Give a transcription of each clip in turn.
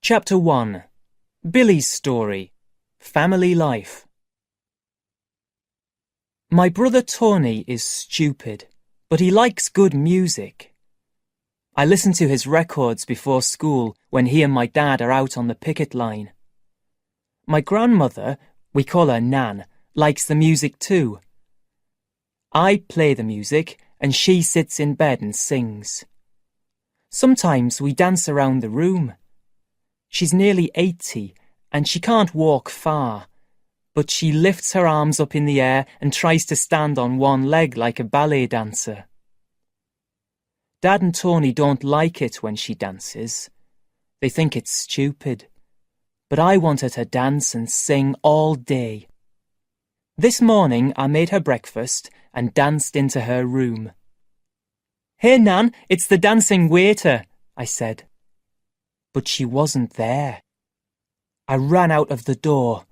Chapter 1. Billy's Story. Family Life. My brother Tony is stupid, but he likes good music. I listen to his records before school when he and my dad are out on the picket line. My grandmother, we call her Nan, likes the music too. I play the music and she sits in bed and sings. Sometimes we dance around the room. She's nearly 80 and she can't walk far, but she lifts her arms up in the air and tries to stand on one leg like a ballet dancer. Dad and Tony don't like it when she dances. They think it's stupid. But I want her to dance and sing all day. This morning I made her breakfast and danced into her room. "Hey Nan, it's the dancing waiter," I said. But she wasn't there. I ran out of the door.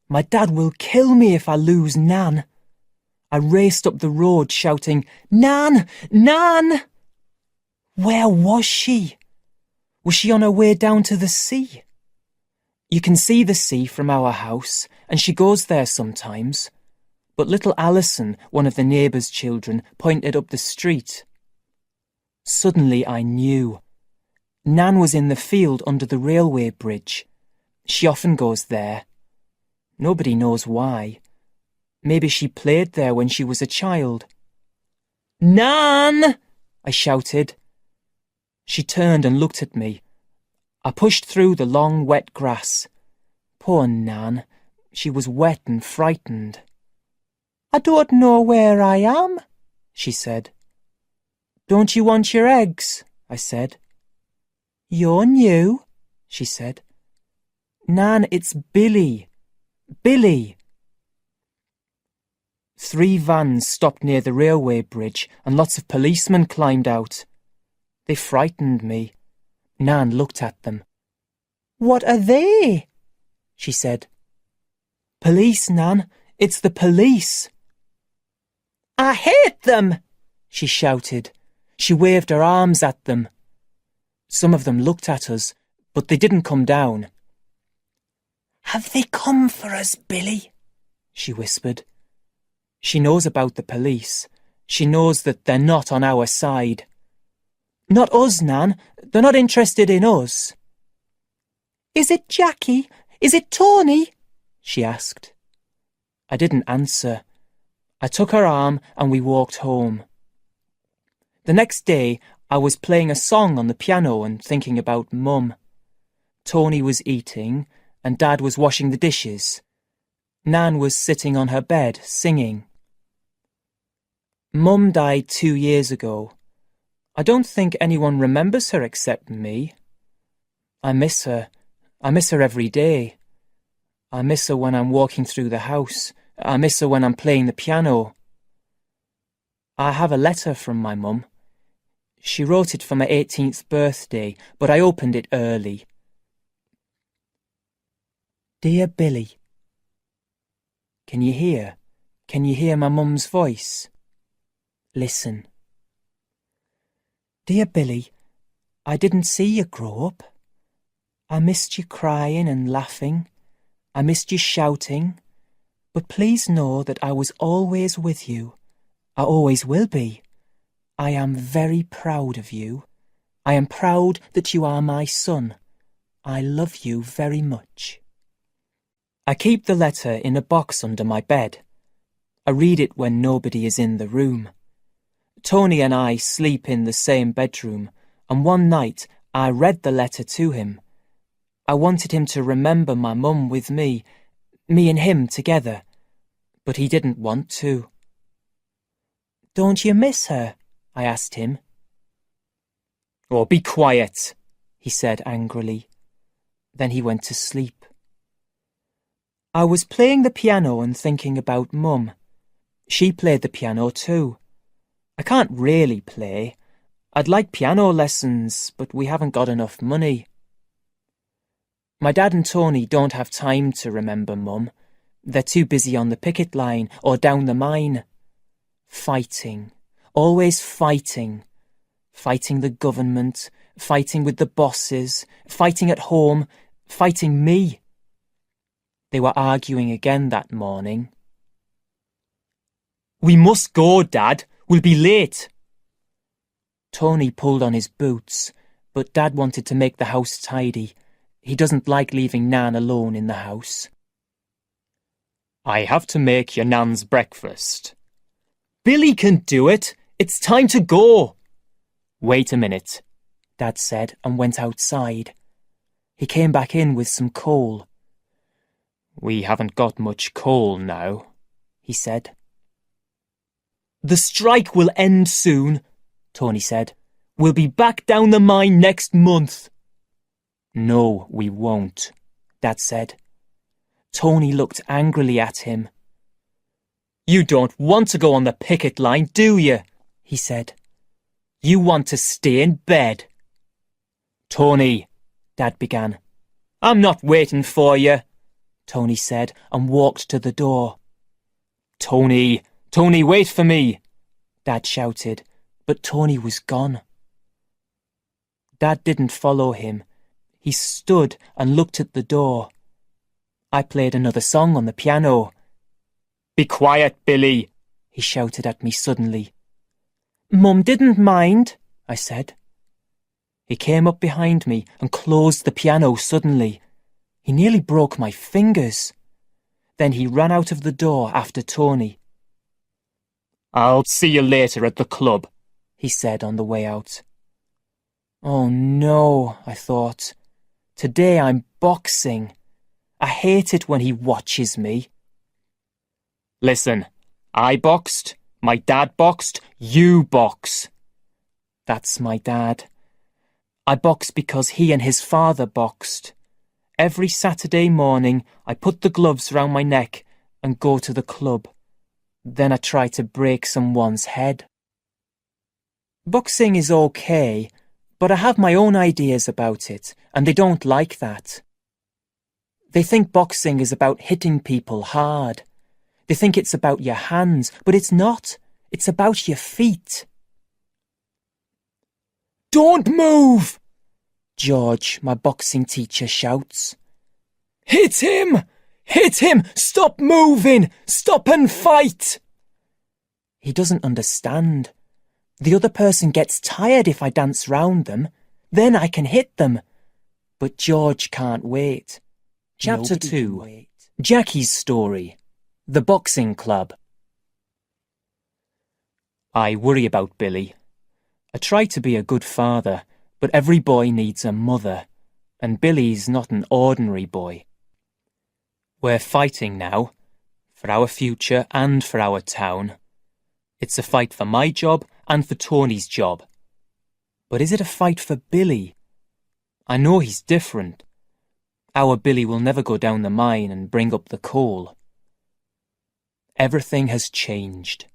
My dad will kill me if I lose Nan. I raced up the road shouting, "Nan! Nan!" Where was she? Was she on her way down to the sea? You can see the sea from our house, and she goes there sometimes. But little Alison, one of the neighbour's children, pointed up the street. Suddenly I knew. Nan was in the field under the railway bridge. She often goes there. Nobody knows why. Maybe she played there when she was a child. "Nan!" I shouted. She turned and looked at me. I pushed through the long, wet grass. Poor Nan. She was wet and frightened. "I don't know where I am," she said. "Don't you want your eggs?" I said. "You're new," she said. "Nan, it's Billy. Billy." 3 vans stopped near the railway bridge and lots of policemen climbed out. They frightened me. Nan looked at them. "What are they?" she said. "Police, Nan. It's the police." "I hate them," she shouted. She waved her arms at them. Some of them looked at us, but they didn't come down. "Have they come for us, Billy?" she whispered. She knows about the police. She knows that they're not on our side. "Not us, Nan. They're not interested in us." "Is it Jackie? Is it Tony?" she asked. I didn't answer. I took her arm and we walked home. The next day, I was playing a song on the piano and thinking about Mum. Tony was eating and Dad was washing the dishes. Nan was sitting on her bed, singing. Mum died 2 years ago. I don't think anyone remembers her except me. I miss her. I miss her every day. I miss her when I'm walking through the house. I miss her when I'm playing the piano. I have a letter from my mum. She wrote it for my 18th birthday, but I opened it early. Dear Billy. Can you hear? Can you hear my mum's voice? Listen. Dear Billy, I didn't see you grow up. I missed you crying and laughing. I missed you shouting. But please know that I was always with you. I always will be. I am very proud of you. I am proud that you are my son. I love you very much. I keep the letter in a box under my bed. I read it when nobody is in the room. Tony and I sleep in the same bedroom, and one night I read the letter to him. I wanted him to remember my mum with me and him together, but he didn't want to. "Don't you miss her?" I asked him. "Oh, be quiet," he said angrily. Then he went to sleep. I was playing the piano and thinking about Mum. She played the piano too. I can't really play. I'd like piano lessons, but we haven't got enough money. My dad and Tony don't have time to remember Mum. They're too busy on the picket line or down the mine. Fighting. Always fighting. Fighting the government, fighting with the bosses, fighting at home, fighting me. They were arguing again that morning. "We must go, Dad. We'll be late." Tony pulled on his boots, but Dad wanted to make the house tidy. He doesn't like leaving Nan alone in the house. "I have to make your Nan's breakfast." "Billy can do it. It's time to go." "Wait a minute," Dad said and went outside. He came back in with some coal. "We haven't got much coal now," he said. "The strike will end soon," Tony said. "We'll be back down the mine next month." "No, we won't," Dad said. Tony looked angrily at him. "You don't want to go on the picket line, do you?" he said. "You want to stay in bed." "Tony," Dad began. "I'm not waiting for you," Tony said and walked to the door. "Tony, Tony, wait for me," Dad shouted, but Tony was gone. Dad didn't follow him. He stood and looked at the door. I played another song on the piano. "Be quiet, Billy," he shouted at me suddenly. "Mum didn't mind," I said. He came up behind me and closed the piano suddenly. He nearly broke my fingers. Then he ran out of the door after Tony. "I'll see you later at the club," he said on the way out. Oh no, I thought. Today I'm boxing. I hate it when he watches me. "Listen, I boxed, my dad boxed, you box." That's my dad. I box because he and his father boxed. Every Saturday morning I put the gloves round my neck and go to the club. Then I try to break someone's head. Boxing is okay, but I have my own ideas about it, and they don't like that. They think boxing is about hitting people hard. They think it's about your hands, but it's not. It's about your feet. "Don't move!" George, my boxing teacher, shouts. "Hit him! Hit him! Stop moving! Stop and fight!" He doesn't understand. The other person gets tired if I dance round them. Then I can hit them. But George can't wait. Chapter 2. Jackie's Story. The Boxing Club. I worry about Billy. I try to be a good father, but every boy needs a mother, and Billy's not an ordinary boy. We're fighting now, for our future and for our town. It's a fight for my job and for Tony's job. But is it a fight for Billy? I know he's different. Our Billy will never go down the mine and bring up the coal. Everything has changed.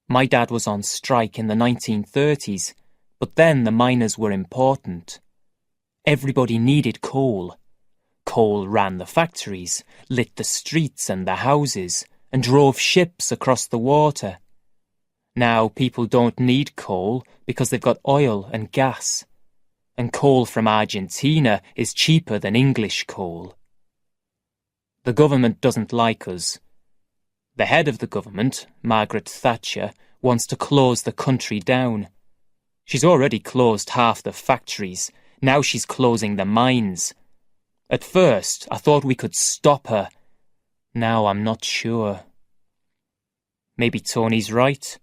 My dad was on strike in the 1930s, but then the miners were important. Everybody needed coal. Coal ran the factories, lit the streets and the houses, and drove ships across the water. Now people don't need coal because they've got oil and gas. And coal from Argentina is cheaper than English coal. The government doesn't like us. The head of the government, Margaret Thatcher, wants to close the country down. She's already closed half the factories. Now she's closing the mines. At first, I thought we could stop her. Now I'm not sure. Maybe Tony's right.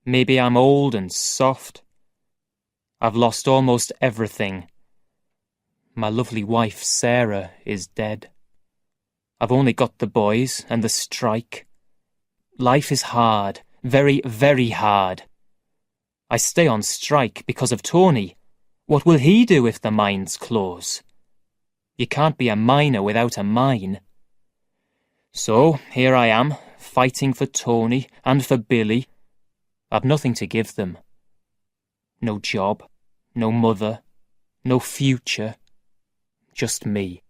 Maybe I'm old and soft. I've lost almost everything. My lovely wife, Sarah, is dead. I've only got the boys and the strike. Life is hard, very, very hard. I stay on strike because of Tony. What will he do if the mines close? You can't be a miner without a mine. So here I am, fighting for Tony and for Billy. I've nothing to give them. No job, no mother, no future. Just me.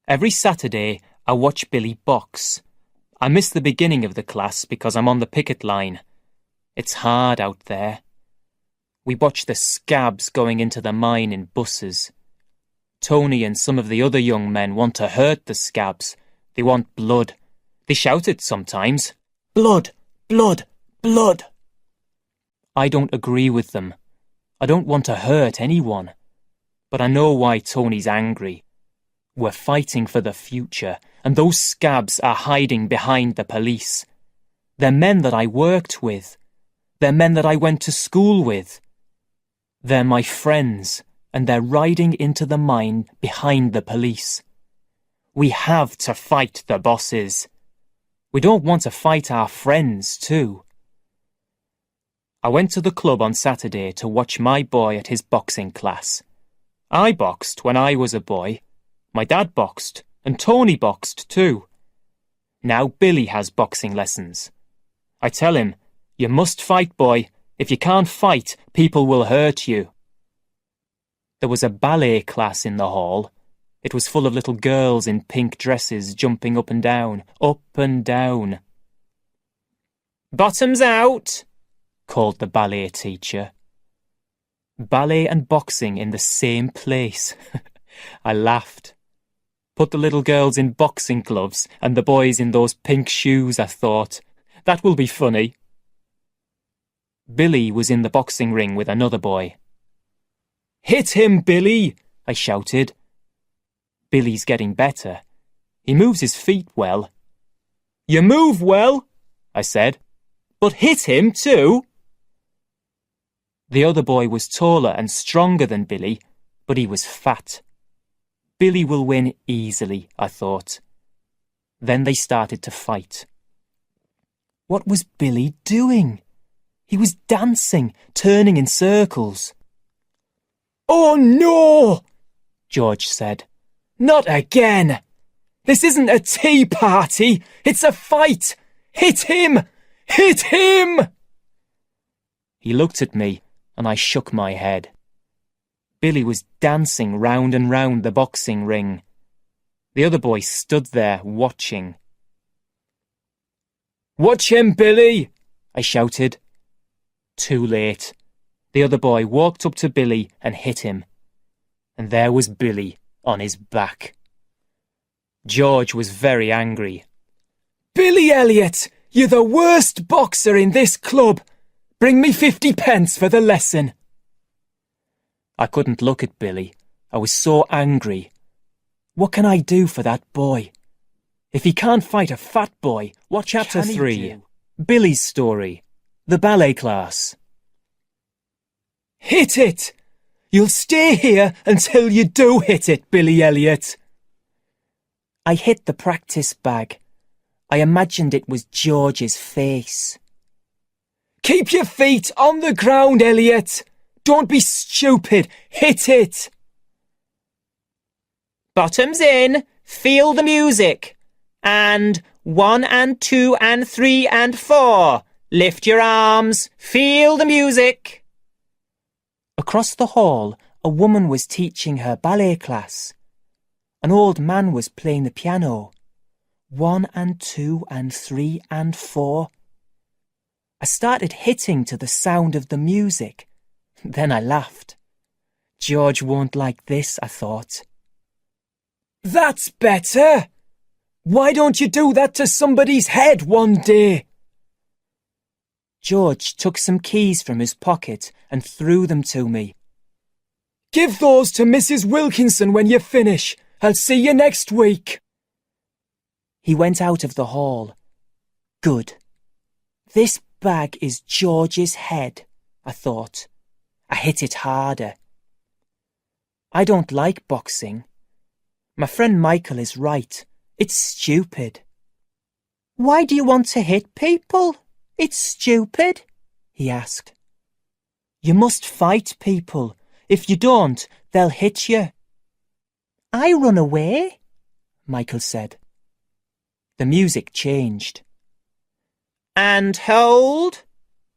Every Saturday I watch Billy box. I miss the beginning of the class because I'm on the picket line. It's hard out there. We watch the scabs going into the mine in buses. Tony and some of the other young men want to hurt the scabs. They want blood. They shout it sometimes. Blood! Blood! Blood! I don't agree with them. I don't want to hurt anyone. But I know why Tony's angry. We're fighting for the future, and those scabs are hiding behind the police. They're men that I worked with. They're men that I went to school with. They're my friends, and they're riding into the mine behind the police. We have to fight the bosses. We don't want to fight our friends, too. I went to the club on Saturday to watch my boy at his boxing class. I boxed when I was a boy. My dad boxed, and Tony boxed too. Now Billy has boxing lessons. I tell him, "You must fight, boy. If you can't fight, people will hurt you." There was a ballet class in the hall. It was full of little girls in pink dresses jumping up and down, up and down. "Bottoms out!" called the ballet teacher. Ballet and boxing in the same place. I laughed. Put the little girls in boxing gloves and the boys in those pink shoes, I thought. That will be funny. Billy was in the boxing ring with another boy. "Hit him, Billy!" I shouted. Billy's getting better. He moves his feet well. "You move well," I said, "but hit him too." The other boy was taller and stronger than Billy, but he was fat. Billy will win easily, I thought. Then they started to fight. What was Billy doing? He was dancing, turning in circles. "Oh no!" George said. "Not again! This isn't a tea party, it's a fight! Hit him! Hit him!" He looked at me and I shook my head. Billy was dancing round and round the boxing ring. The other boy stood there watching. "Watch him, Billy!" I shouted. Too late. The other boy walked up to Billy and hit him. And there was Billy on his back. George was very angry. "Billy Elliot, you're the worst boxer in this club. Bring me 50 pence for the lesson." I couldn't look at Billy. I was so angry. What can I do for that boy? If he can't fight a fat boy, what Chapter 3. Billy's story. The ballet class. "Hit it! You'll stay here until you do hit it, Billy Elliot." I hit the practice bag. I imagined it was George's face. "Keep your feet on the ground, Elliot. Don't be stupid. Hit it." "Bottoms in. Feel the music. And 1 and 2 and 3 and 4. Lift your arms. Feel the music." Across the hall, a woman was teaching her ballet class. An old man was playing the piano. 1 and 2 and 3 and 4. I started hitting to the sound of the music. Then I laughed. George won't like this, I thought. "That's better! Why don't you do that to somebody's head one day?" George took some keys from his pocket and threw them to me. "Give those to Mrs. Wilkinson when you finish. I'll see you next week." He went out of the hall. Good. This bag is George's head, I thought. I hit it harder. I don't like boxing. My friend Michael is right. It's stupid. "Why do you want to hit people? It's stupid," he asked. "You must fight people. If you don't, they'll hit you." "I run away," Michael said. The music changed. "And hold,"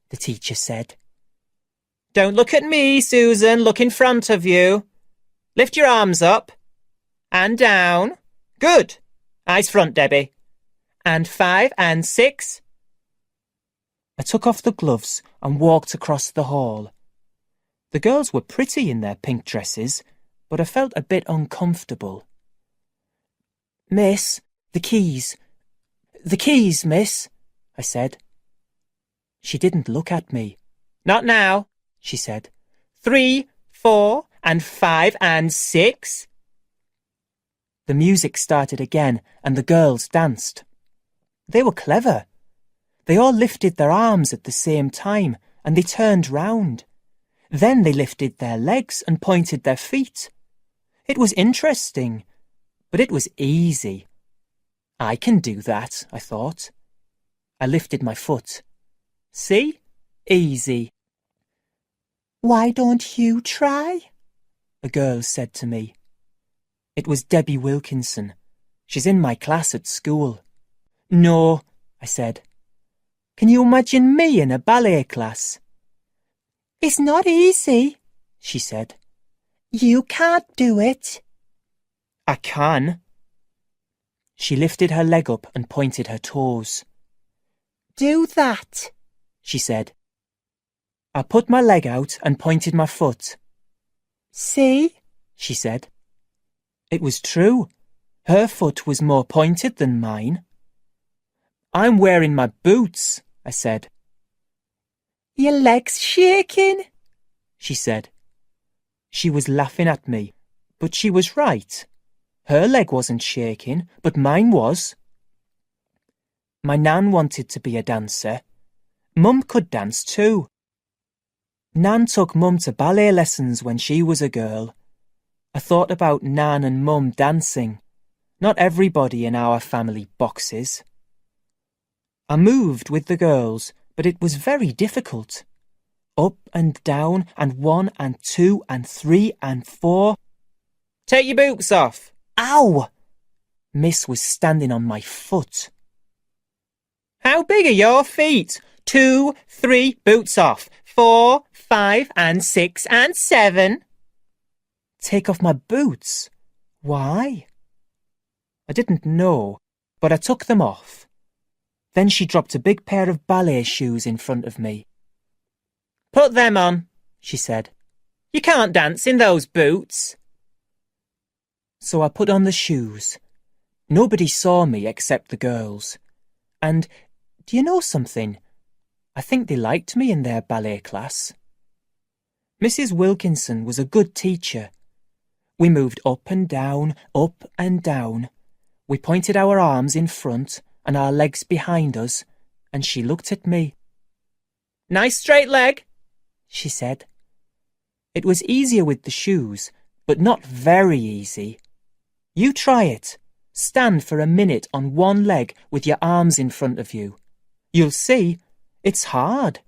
the teacher said. "Don't look at me, Susan. Look in front of you. Lift your arms up. And down. Good. Eyes front, Debbie. And 5 and 6. I took off the gloves and walked across the hall. The girls were pretty in their pink dresses, but I felt a bit uncomfortable. "Miss, the keys. The keys, miss," I said. She didn't look at me. "Not now," she said. 3, 4, and 5, and 6. The music started again, and the girls danced. They were clever. They all lifted their arms at the same time, and they turned round. Then they lifted their legs and pointed their feet. It was interesting, but it was easy. I can do that, I thought. I lifted my foot. See? Easy. "Why don't you try?" a girl said to me. It was Debbie Wilkinson. She's in my class at school. "No," I said. "Can you imagine me in a ballet class?" "It's not easy," she said. "You can't do it." "I can." She lifted her leg up and pointed her toes. "Do that," she said. I put my leg out and pointed my foot. "See?" she said. It was true. Her foot was more pointed than mine. "I'm wearing my boots," I said. "Your leg's shaking," she said. She was laughing at me, but she was right. Her leg wasn't shaking, but mine was. My Nan wanted to be a dancer. Mum could dance too. Nan took Mum to ballet lessons when she was a girl. I thought about Nan and Mum dancing. Not everybody in our family boxes. I moved with the girls, but it was very difficult. Up and down, and 1 and 2 and 3 and 4. "Take your boots off." "Ow!" Miss was standing on my foot. "How big are your feet?" 2, 3, boots off. 4, 5, and 6, and 7. Take off my boots? Why? I didn't know, but I took them off. Then she dropped a big pair of ballet shoes in front of me. "Put them on," she said. "You can't dance in those boots." So I put on the shoes. Nobody saw me except the girls. And, do you know something? I think they liked me in their ballet class. Mrs. Wilkinson was a good teacher. We moved up and down, up and down. We pointed our arms in front and our legs behind us, and she looked at me. "Nice straight leg," she said. It was easier with the shoes, but not very easy. You try it. Stand for a minute on one leg with your arms in front of you. You'll see, it's hard.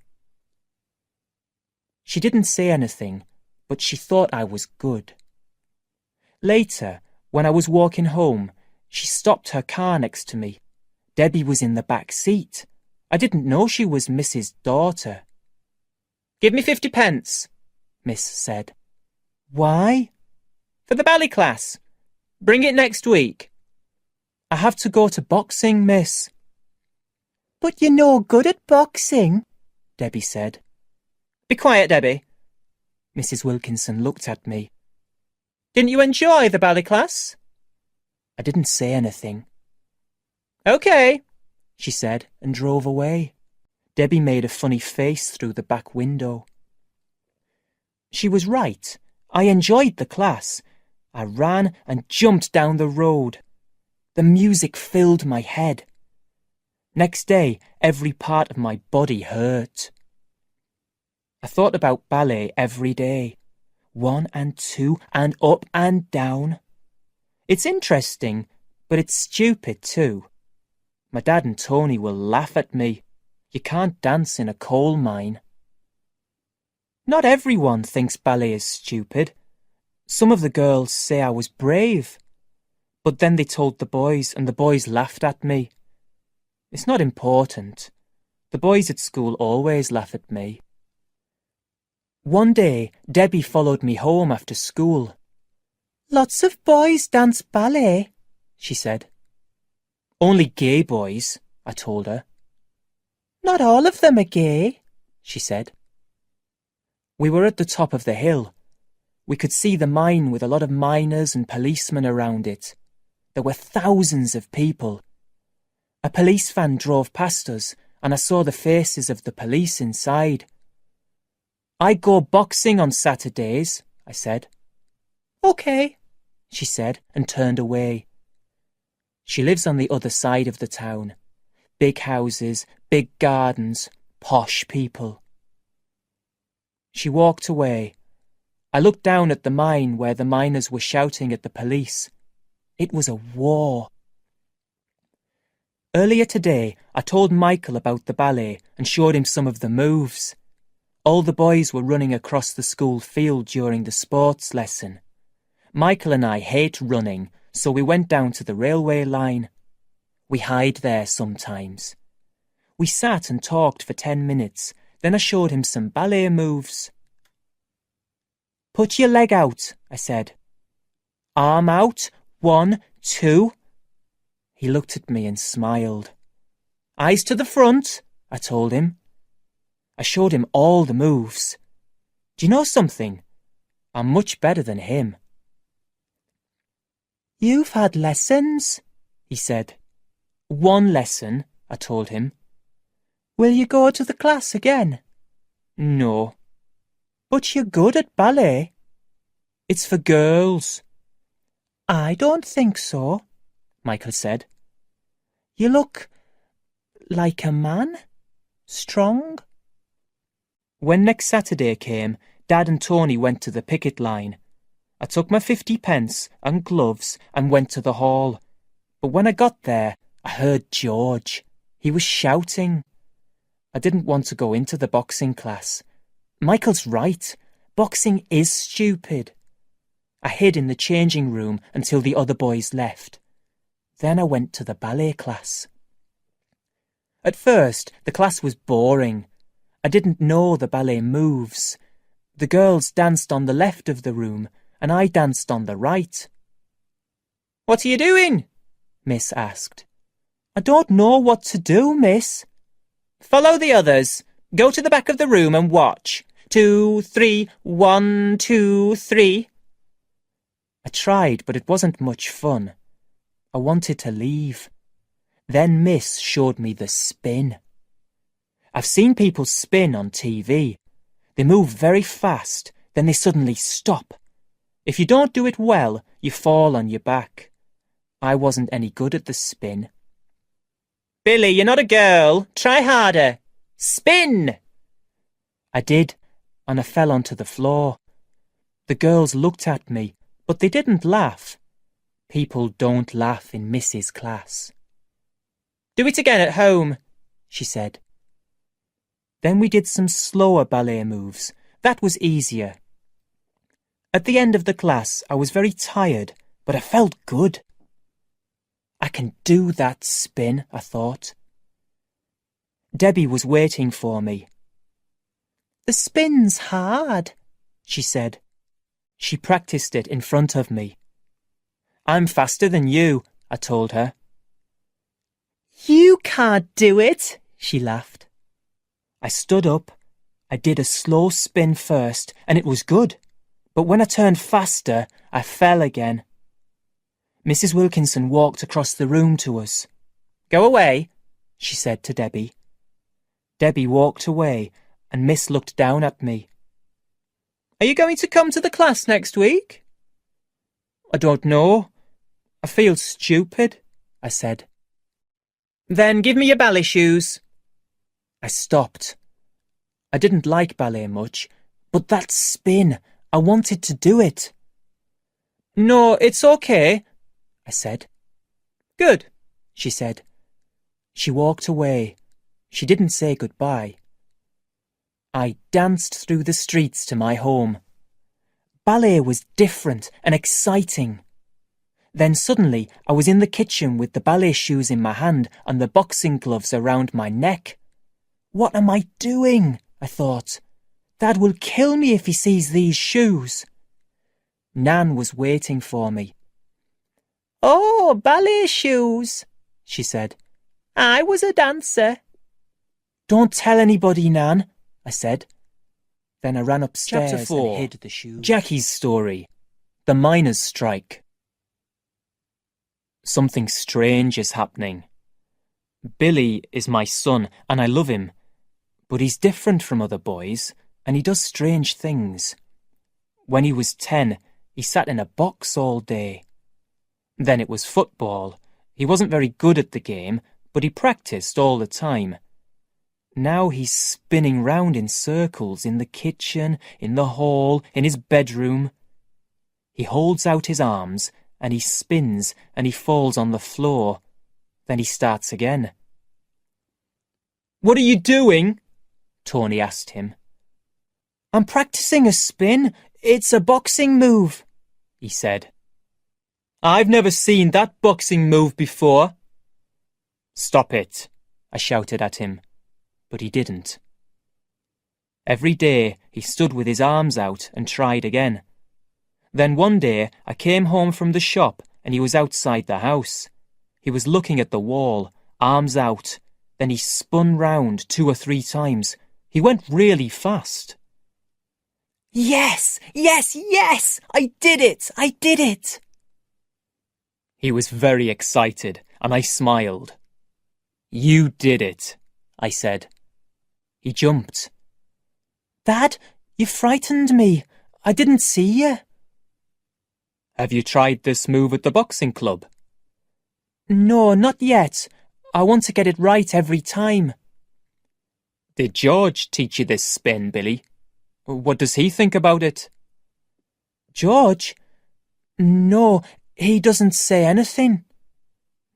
She didn't say anything, but she thought I was good. Later, when I was walking home, she stopped her car next to me. Debbie was in the back seat. I didn't know she was Miss's daughter. "Give me 50 pence, Miss said. "Why?" "For the ballet class. Bring it next week." "I have to go to boxing, miss." "But you're no good at boxing," Debbie said. "Be quiet, Debbie." Mrs. Wilkinson looked at me. "Didn't you enjoy the ballet class?" I didn't say anything. "OK," she said and drove away. Debbie made a funny face through the back window. She was right. I enjoyed the class. I ran and jumped down the road. The music filled my head. Next day, every part of my body hurt. I thought about ballet every day. 1 and 2 and up and down. It's interesting, but it's stupid too. My dad and Tony will laugh at me. You can't dance in a coal mine. Not everyone thinks ballet is stupid. Some of the girls say I was brave. But then they told the boys, and the boys laughed at me. It's not important. The boys at school always laugh at me. One day, Debbie followed me home after school. "Lots of boys dance ballet," she said. "Only gay boys," I told her. "Not all of them are gay," she said. We were at the top of the hill. We could see the mine with a lot of miners and policemen around it. There were thousands of people. A police van drove past us, and I saw the faces of the police inside. "I go boxing on Saturdays," I said. "Okay," she said, and turned away. She lives on the other side of the town. Big houses, big gardens, posh people. She walked away. I looked down at the mine where the miners were shouting at the police. It was a war. Earlier today, I told Michael about the ballet and showed him some of the moves. All the boys were running across the school field during the sports lesson. Michael and I hate running, so we went down to the railway line. We hide there sometimes. We sat and talked for 10 minutes, then I showed him some ballet moves. "Put your leg out," I said. "Arm out, 1, 2. He looked at me and smiled. "Eyes to the front," I told him. I showed him all the moves. Do you know something? I'm much better than him. "You've had lessons," he said. "1 lesson," I told him. "Will you go to the class again?" "No." "But you're good at ballet." "It's for girls." "I don't think so," Michael said. "You look like a man, strong." When next Saturday came, Dad and Tony went to the picket line. I took my 50p and gloves and went to the hall. But when I got there, I heard George. He was shouting. I didn't want to go into the boxing class. Michael's right. Boxing is stupid. I hid in the changing room until the other boys left. Then I went to the ballet class. At first, the class was boring. I didn't know the ballet moves. The girls danced on the left of the room, and I danced on the right. "What are you doing?" Miss asked. "I don't know what to do, Miss." "Follow the others. Go to the back of the room and watch. 2, 3, 1, 2, 3. I tried, but it wasn't much fun. I wanted to leave. Then Miss showed me the spin. I've seen people spin on TV. They move very fast, then they suddenly stop. If you don't do it well, you fall on your back. I wasn't any good at the spin. "Billy, you're not a girl. Try harder. Spin!" I did, and I fell onto the floor. The girls looked at me, but they didn't laugh. People don't laugh in Miss's class. "Do it again at home," she said. Then we did some slower ballet moves. That was easier. At the end of the class, I was very tired, but I felt good. I can do that spin, I thought. Debbie was waiting for me. "The spin's hard," she said. She practiced it in front of me. "I'm faster than you," I told her. "You can't do it," she laughed. I stood up. I did a slow spin first, and it was good. But when I turned faster, I fell again. Mrs. Wilkinson walked across the room to us. "Go away," she said to Debbie. Debbie walked away, and Miss looked down at me. "Are you going to come to the class next week?" "I don't know. I feel stupid," I said. "Then give me your ballet shoes." I stopped. I didn't like ballet much, but that spin, I wanted to do it. "No, it's okay," I said. "Good," she said. She walked away. She didn't say goodbye. I danced through the streets to my home. Ballet was different and exciting. Then suddenly I was in the kitchen with the ballet shoes in my hand and the boxing gloves around my neck. What am I doing? I thought. Dad will kill me if he sees these shoes. Nan was waiting for me. "Oh, ballet shoes," she said. "I was a dancer." "Don't tell anybody, Nan," I said. Then I ran upstairs Chapter 4. and hid the shoes. Jackie's story. The miners' strike. Something strange is happening. Billy is my son and I love him, but he's different from other boys and he does strange things. When he was 10, he sat in a box all day. Then it was football. He wasn't very good at the game, but he practiced all the time. Now he's spinning round in circles in the kitchen, in the hall, in his bedroom. He holds out his arms and he spins and he falls on the floor. Then he starts again. "What are you doing?" Tony asked him. "I'm practicing a spin. It's a boxing move," he said. "I've never seen that boxing move before." "Stop it," I shouted at him, but he didn't. Every day he stood with his arms out and tried again. Then one day I came home from the shop and he was outside the house. He was looking at the wall, arms out. Then he spun round 2 or 3 times. He went really fast. "Yes, yes, yes! I did it! I did it!" He was very excited and I smiled. "You did it," I said. He jumped. "Dad, you frightened me. I didn't see you." "Have you tried this move at the boxing club?" "No, not yet. I want to get it right every time." "Did George teach you this spin, Billy? What does he think about it?" "George? No, he doesn't say anything."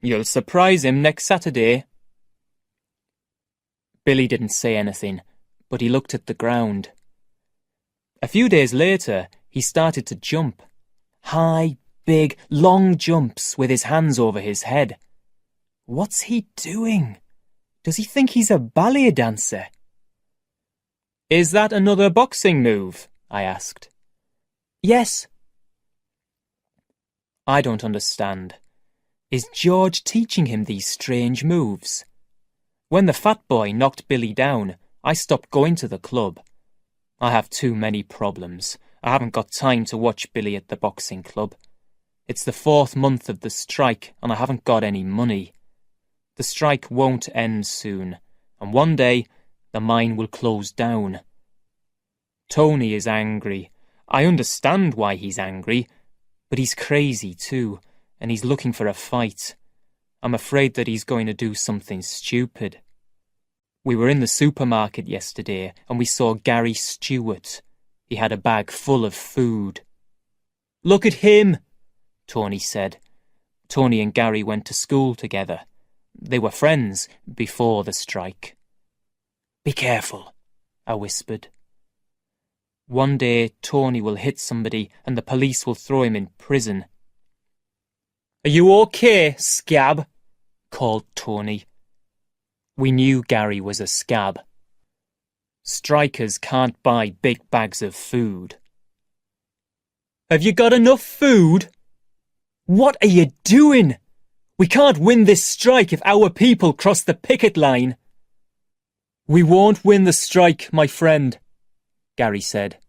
"You'll surprise him next Saturday." Billy didn't say anything, but he looked at the ground. A few days later, he started to jump. High, big, long jumps with his hands over his head. What's he doing? Does he think he's a ballet dancer? "Is that another boxing move?" I asked. "Yes." I don't understand. Is George teaching him these strange moves? When the fat boy knocked Billy down, I stopped going to the club. I have too many problems. I haven't got time to watch Billy at the boxing club. It's the 4th month of the strike and I haven't got any money. The strike won't end soon, and one day the mine will close down. Tony is angry. I understand why he's angry, but he's crazy too, and he's looking for a fight. I'm afraid that he's going to do something stupid. We were in the supermarket yesterday and we saw Gary Stewart. He had a bag full of food. "Look at him," Tony said. Tony and Gary went to school together. They were friends before the strike. "Be careful," I whispered. One day Tony will hit somebody and the police will throw him in prison. "Are you okay, scab?" called Tony. We knew Gary was a scab. Strikers can't buy big bags of food. "Have you got enough food?" "What are you doing? We can't win this strike if our people cross the picket line." "We won't win the strike, my friend," Gary said.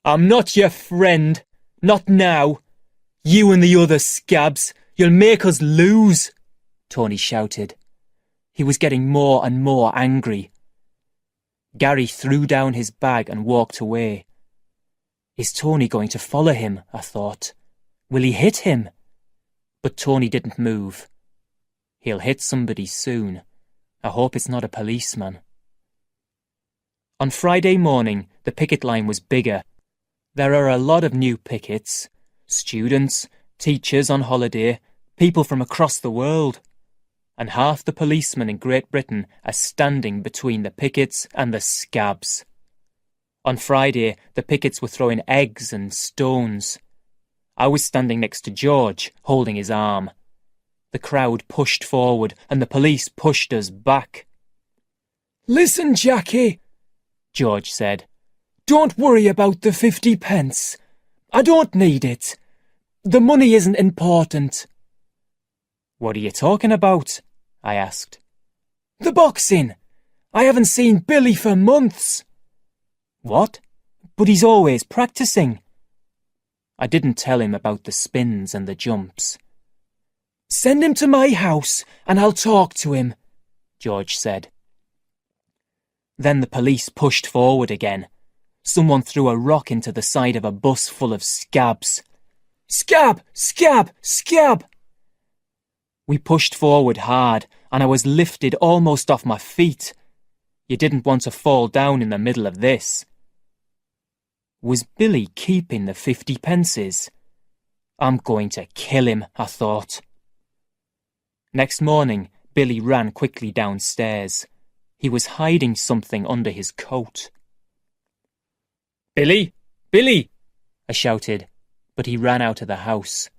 "I'm not your friend. Not now. You and the other scabs. You'll make us lose," Tony shouted. He was getting more and more angry. Gary threw down his bag and walked away. Is Tony going to follow him? I thought. Will he hit him? But Tony didn't move. He'll hit somebody soon. I hope it's not a policeman. On Friday morning, the picket line was bigger. There are a lot of new pickets. Students, teachers on holiday, people from across the world. And half the policemen in Great Britain are standing between the pickets and the scabs. On Friday, the pickets were throwing eggs and stones. I was standing next to George, holding his arm. The crowd pushed forward and the police pushed us back. "Listen, Jackie," George said. "Don't worry about the 50 pence. I don't need it. The money isn't important." "What are you talking about?" I asked. "The boxing. I haven't seen Billy for months." What? But he's always practicing. I didn't tell him about the spins and the jumps. Send him to my house and I'll talk to him, George said. Then the police pushed forward again. Someone threw a rock into the side of a bus full of scabs. Scab! Scab! Scab! We pushed forward hard, and I was lifted almost off my feet. You didn't want to fall down in the middle of this. Was Billy keeping the 50 pences? I'm going to kill him, I thought. Next morning, Billy ran quickly downstairs. He was hiding something under his coat. Billy! Billy! I shouted, but he ran out of the house.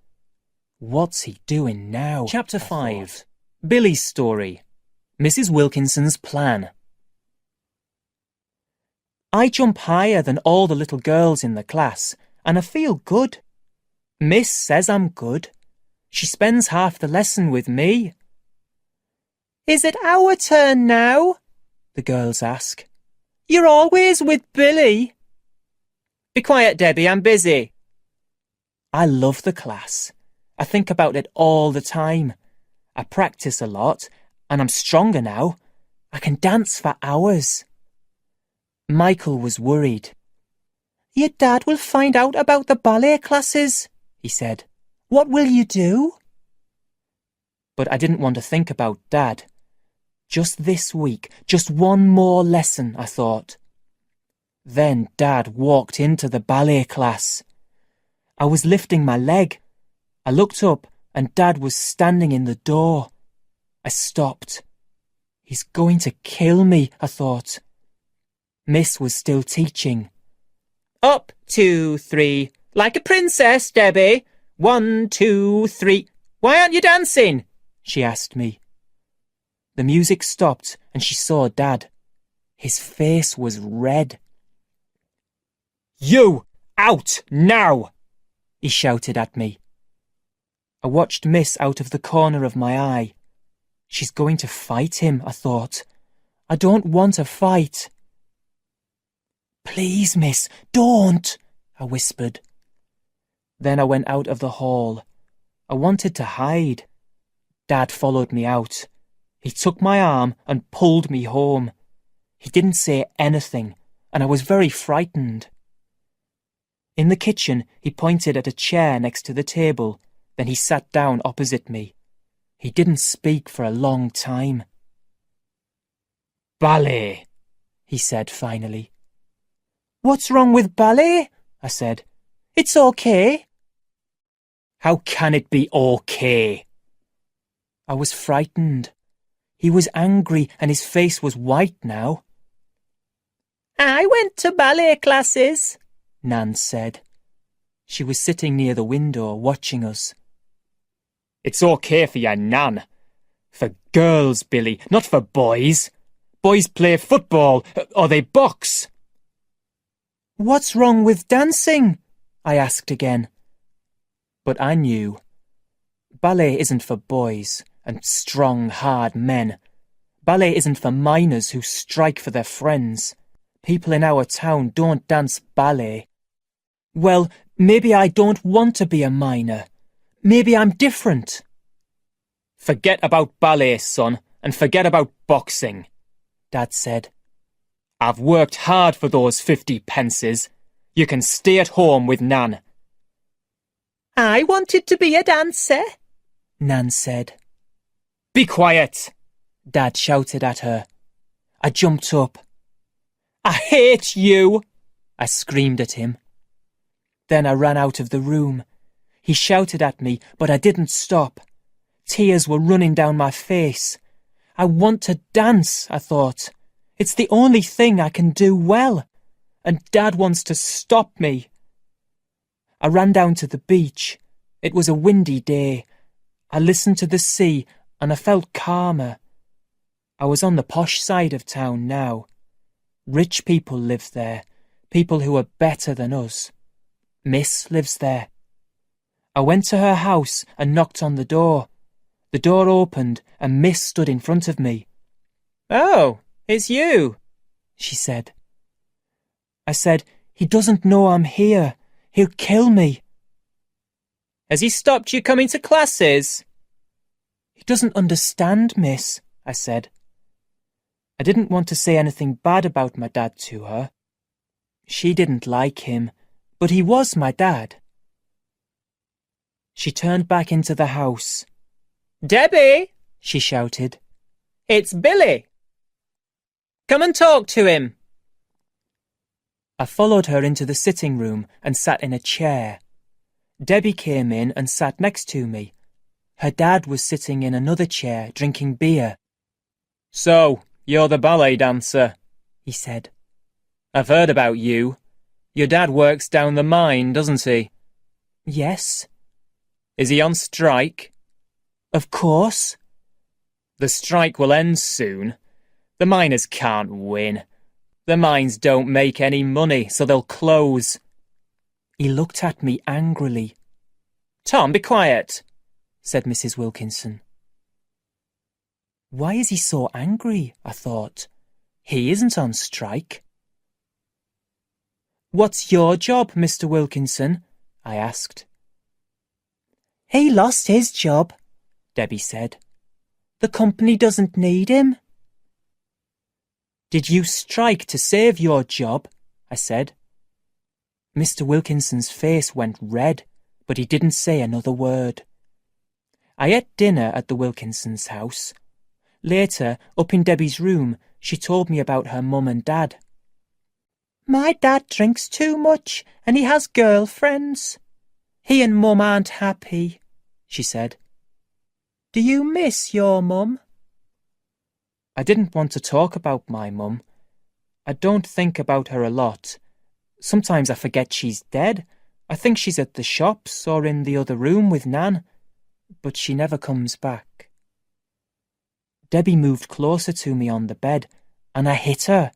What's he doing now? Chapter 5. Billy's Story. Mrs. Wilkinson's Plan. I jump higher than all the little girls in the class, and I feel good. Miss says I'm good. She spends half the lesson with me. Is it our turn now? The girls ask. You're always with Billy. Be quiet, Debbie, I'm busy. I love the class. I think about it all the time. I practice a lot, and I'm stronger now. I can dance for hours. Michael was worried. Your dad will find out about the ballet classes, he said. What will you do? But I didn't want to think about Dad. Just this week, just one more lesson, I thought. Then Dad walked into the ballet class. I was lifting my leg. I looked up and Dad was standing in the door. I stopped. He's going to kill me, I thought. Miss was still teaching. Up, 2, 3, like a princess, Debbie. 1, 2, 3. Why aren't you dancing? She asked me. The music stopped and she saw Dad. His face was red. You! Out! Now! He shouted at me. I watched Miss out of the corner of my eye. She's going to fight him, I thought. I don't want a fight. Please, Miss, don't, I whispered. Then I went out of the hall. I wanted to hide. Dad followed me out. He took my arm and pulled me home. He didn't say anything, and I was very frightened. In the kitchen, he pointed at a chair next to the table. Then he sat down opposite me. He didn't speak for a long time. Ballet, he said finally. What's wrong with ballet? I said. It's okay. How can it be okay? I was frightened. He was angry and his face was white now. I went to ballet classes, Nan said. She was sitting near the window watching us. It's okay for your Nan. For girls, Billy, not for boys. Boys play football or they box. What's wrong with dancing? I asked again. But I knew. Ballet isn't for boys and strong, hard men. Ballet isn't for minors who strike for their friends. People in our town don't dance ballet. Well, maybe I don't want to be a minor. Maybe I'm different. Forget about ballet, son, and forget about boxing, Dad said. I've worked hard for those 50 pences. You can stay at home with Nan. I wanted to be a dancer, Nan said. Be quiet, Dad shouted at her. I jumped up. I hate you, I screamed at him. Then I ran out of the room. He shouted at me, but I didn't stop. Tears were running down my face. I want to dance, I thought. It's the only thing I can do well, and Dad wants to stop me. I ran down to the beach. It was a windy day. I listened to the sea, and I felt calmer. I was on the posh side of town now. Rich people live there, people who are better than us. Miss lives there. I went to her house and knocked on the door. The door opened and Miss stood in front of me. Oh, it's you, she said. I said, "He doesn't know I'm here. He'll kill me." "Has he stopped you coming to classes?" "He doesn't understand, miss," I said. I didn't want to say anything bad about my dad to her. She didn't like him, but he was my dad. She turned back into the house. "Debbie," she shouted, "it's Billy. Come and talk to him." I followed her into the sitting room and sat in a chair. Debbie came in and sat next to me. Her dad was sitting in another chair, drinking beer. "So, you're the ballet dancer," he said. "I've heard about you. Your dad works down the mine, doesn't he?" "Yes." "Is he on strike?" "Of course." "The strike will end soon. The miners can't win. The mines don't make any money, so they'll close." He looked at me angrily. "Tom, be quiet," said Mrs. Wilkinson. Why is he so angry? I thought. He isn't on strike. "What's your job, Mr. Wilkinson?" I asked. "He lost his job," Debbie said. "The company doesn't need him." "Did you strike to save your job?" I said. Mr. Wilkinson's face went red, but he didn't say another word. I ate dinner at the Wilkinsons' house. Later, up in Debbie's room, she told me about her mum and dad. "My dad drinks too much and he has girlfriends. He and Mum aren't happy," she said. "Do you miss your mum?" I didn't want to talk about my mum. I don't think about her a lot. Sometimes I forget she's dead. I think she's at the shops or in the other room with Nan, but she never comes back. Debbie moved closer to me on the bed, and I hit her.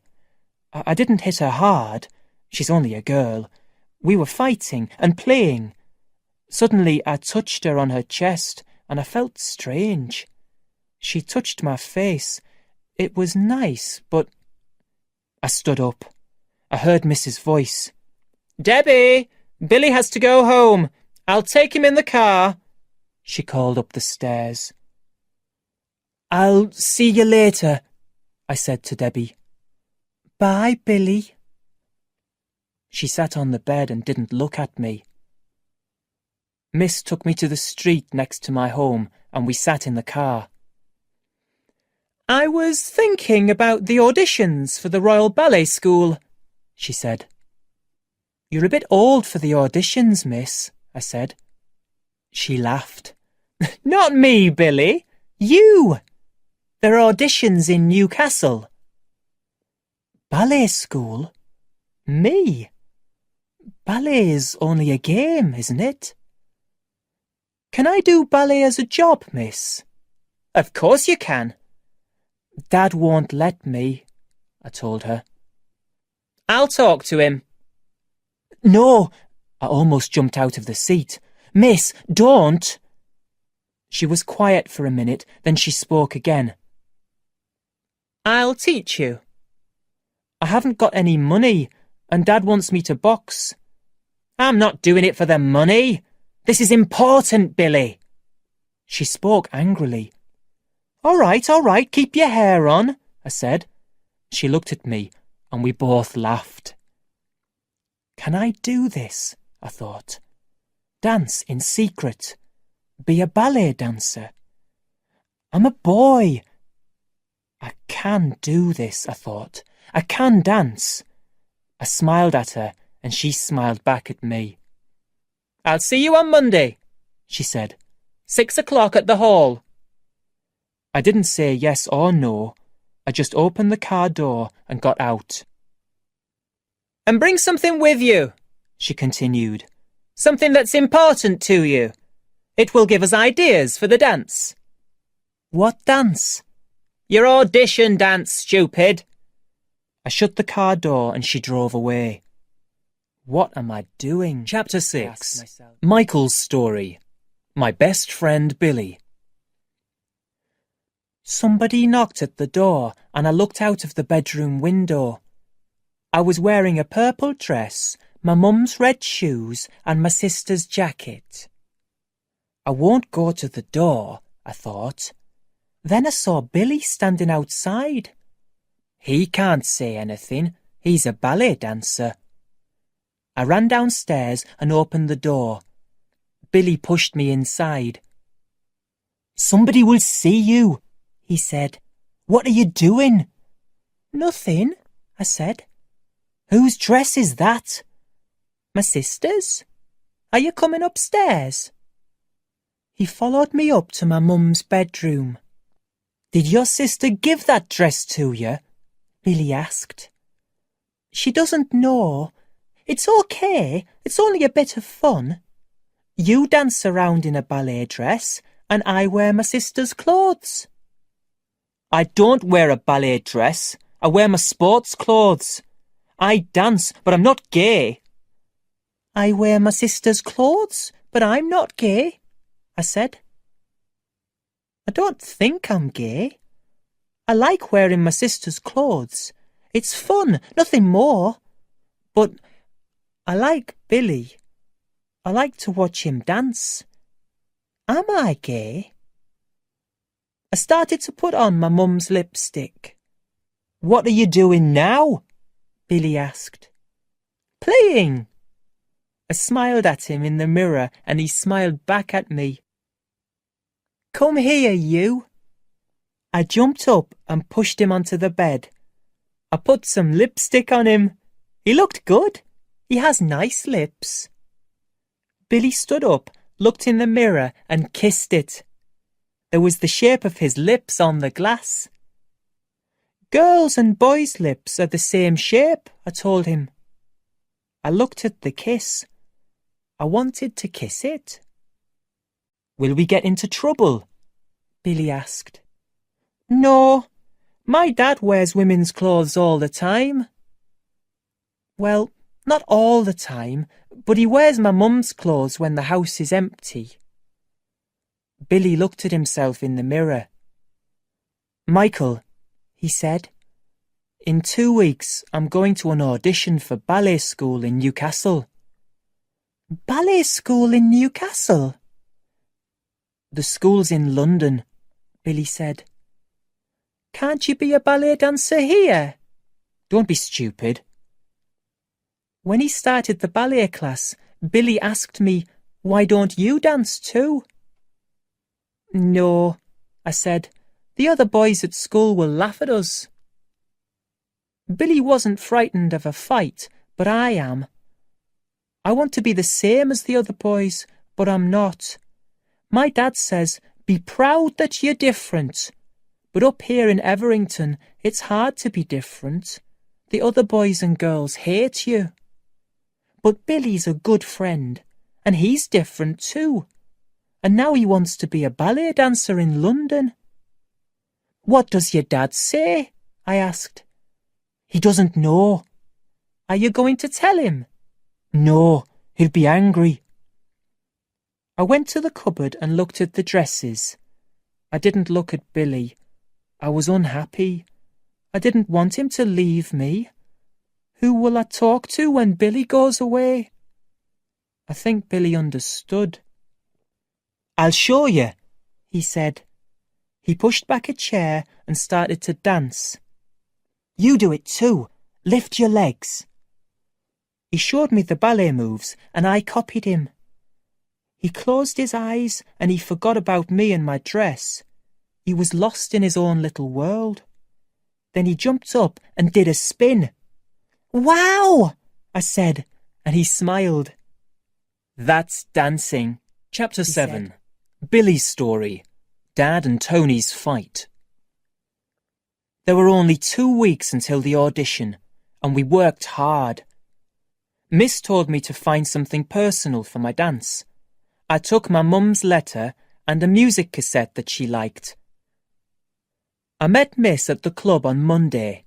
I didn't hit her hard. She's only a girl. We were fighting and playing. Suddenly I touched her on her chest, and I felt strange. She touched my face. It was nice, but... I stood up. I heard Mrs. voice. "Debbie, Billy has to go home. I'll take him in the car," she called up the stairs. "I'll see you later," I said to Debbie. "Bye, Billy." She sat on the bed and didn't look at me. Miss took me to the street next to my home, and we sat in the car. "I was thinking about the auditions for the Royal Ballet School," she said. "You're a bit old for the auditions, miss," I said. She laughed. "Not me, Billy. You. There are auditions in Newcastle." "Ballet school? Me? Ballet is only a game, isn't it?" "Can I do ballet as a job, miss?" "Of course you can." "Dad won't let me," I told her. "I'll talk to him." "No!" I almost jumped out of the seat. "Miss, don't!" She was quiet for a minute, then she spoke again. "I'll teach you." "I haven't got any money, and Dad wants me to box." "I'm not doing it for the money. This is important, Billy." She spoke angrily. All right, keep your hair on," I said. She looked at me, and we both laughed. Can I do this? I thought. Dance in secret. Be a ballet dancer. I'm a boy. I can do this, I thought. I can dance. I smiled at her, and she smiled back at me. "I'll see you on Monday," she said. 6 o'clock at the hall. I didn't say yes or no. I just opened the car door and got out. "And bring something with you," she continued. "Something that's important to you. It will give us ideas for the dance." "What dance?" "Your audition dance, stupid." I shut the car door and she drove away. What am I doing? Chapter 6. Michael's story. My best friend Billy. Somebody knocked at the door and I looked out of the bedroom window. I was wearing a purple dress, my mum's red shoes, and my sister's jacket. I won't go to the door, I thought. Then I saw Billy standing outside. He can't say anything. He's a ballet dancer. I ran downstairs and opened the door. Billy pushed me inside. "Somebody will see you," he said. "What are you doing?" "Nothing," I said. "Whose dress is that?" "My sister's. Are you coming upstairs?" He followed me up to my mum's bedroom. "Did your sister give that dress to you?" Billy asked. "She doesn't know. It's okay. It's only a bit of fun. You dance around in a ballet dress, and I wear my sister's clothes." "I don't wear a ballet dress. I wear my sports clothes. I dance, but I'm not gay." "I wear my sister's clothes, but I'm not gay," I said. "I don't think I'm gay. I like wearing my sister's clothes. It's fun, nothing more. But I like Billy. I like to watch him dance. Am I gay?" I started to put on my mum's lipstick. "What are you doing now?" Billy asked. "Playing." I smiled at him in the mirror and he smiled back at me. "Come here, you." I jumped up and pushed him onto the bed. I put some lipstick on him. He looked good. He has nice lips. Billy stood up, looked in the mirror and kissed it. There was the shape of his lips on the glass. "Girls' and boys' lips are the same shape," I told him. I looked at the kiss. I wanted to kiss it. "Will we get into trouble?" Billy asked. "No, my dad wears women's clothes all the time." "Well, not all the time, but he wears my mum's clothes when the house is empty." Billy looked at himself in the mirror. "Michael," he said, "in 2 weeks I'm going to an audition for ballet school in Newcastle." "Ballet school in Newcastle?" "The school's in London," Billy said. "Can't you be a ballet dancer here?" "Don't be stupid." When he started the ballet class, Billy asked me, "Why don't you dance too?" "No," I said. "The other boys at school will laugh at us." Billy wasn't frightened of a fight, but I am. I want to be the same as the other boys, but I'm not. My dad says, "Be proud that you're different." But up here in Everington, it's hard to be different. The other boys and girls hate you. But Billy's a good friend, and he's different too. And now he wants to be a ballet dancer in London. "What does your dad say?" I asked. "He doesn't know." "Are you going to tell him?" "No, he'll be angry." I went to the cupboard and looked at the dresses. I didn't look at Billy. I was unhappy. I didn't want him to leave me. Who will I talk to when Billy goes away? I think Billy understood. "I'll show you," he said. He pushed back a chair and started to dance. "You do it too. Lift your legs." He showed me the ballet moves and I copied him. He closed his eyes and he forgot about me and my dress. He was lost in his own little world. Then he jumped up and did a spin. "Wow!" I said, and he smiled. That's dancing. Chapter 7. Billy's story. Dad and Tony's fight. There were only 2 weeks until the audition, and we worked hard. Miss told me to find something personal for my dance. I took my mum's letter and a music cassette that she liked. I met Miss at the club on Monday.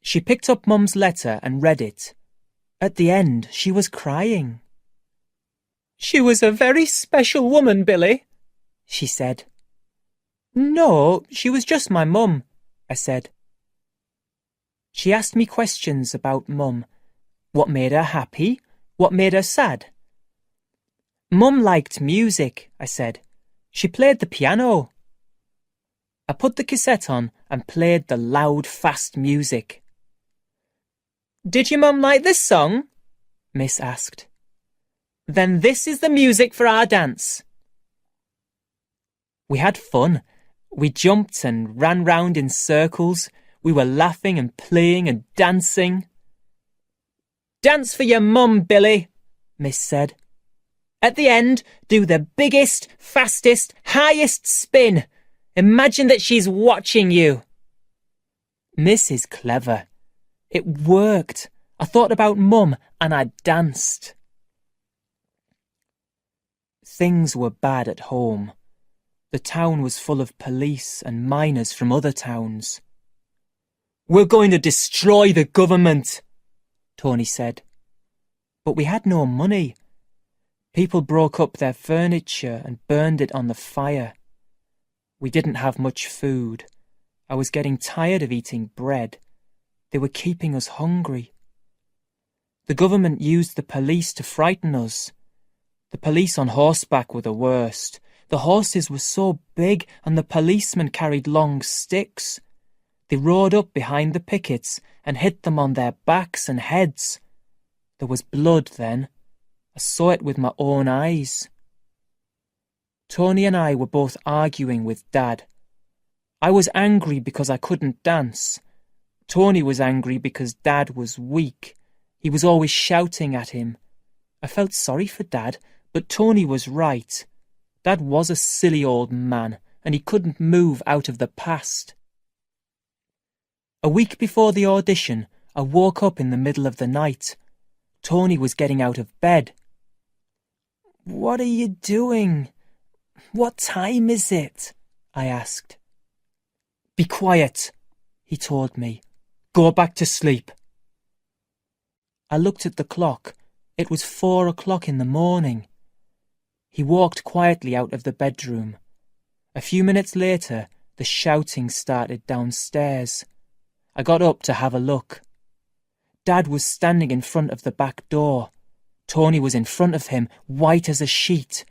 She picked up Mum's letter and read it. At the end, she was crying. "She was a very special woman, Billy," she said. "No, she was just my mum," I said. She asked me questions about Mum. What made her happy? What made her sad? Mum liked music, I said. She played the piano. I put the cassette on and played the loud, fast music. Did your mum like this song? Miss asked. Then this is the music for our dance. We had fun. We jumped and ran round in circles. We were laughing and playing and dancing. Dance for your mum, Billy, Miss said. At the end, do the biggest, fastest, highest spin. Imagine that she's watching you. Miss is clever. It worked. I thought about Mum and I danced. Things were bad at home. The town was full of police and miners from other towns. We're going to destroy the government, Tony said. But we had no money. People broke up their furniture and burned it on the fire. We didn't have much food. I was getting tired of eating bread. They were keeping us hungry. The government used the police to frighten us. The police on horseback were the worst. The horses were so big and the policemen carried long sticks. They rode up behind the pickets and hit them on their backs and heads. There was blood then. I saw it with my own eyes. Tony and I were both arguing with Dad. I was angry because I couldn't dance. Tony was angry because Dad was weak. He was always shouting at him. I felt sorry for Dad, but Tony was right. Dad was a silly old man, and he couldn't move out of the past. A week before the audition, I woke up in the middle of the night. Tony was getting out of bed. What are you doing? What time is it? I asked. Be quiet, he told me. Go back to sleep. I looked at the clock. It was 4 o'clock in the morning. He walked quietly out of the bedroom. A few minutes later, the shouting started downstairs. I got up to have a look. Dad was standing in front of the back door. Tony was in front of him, white as a sheet.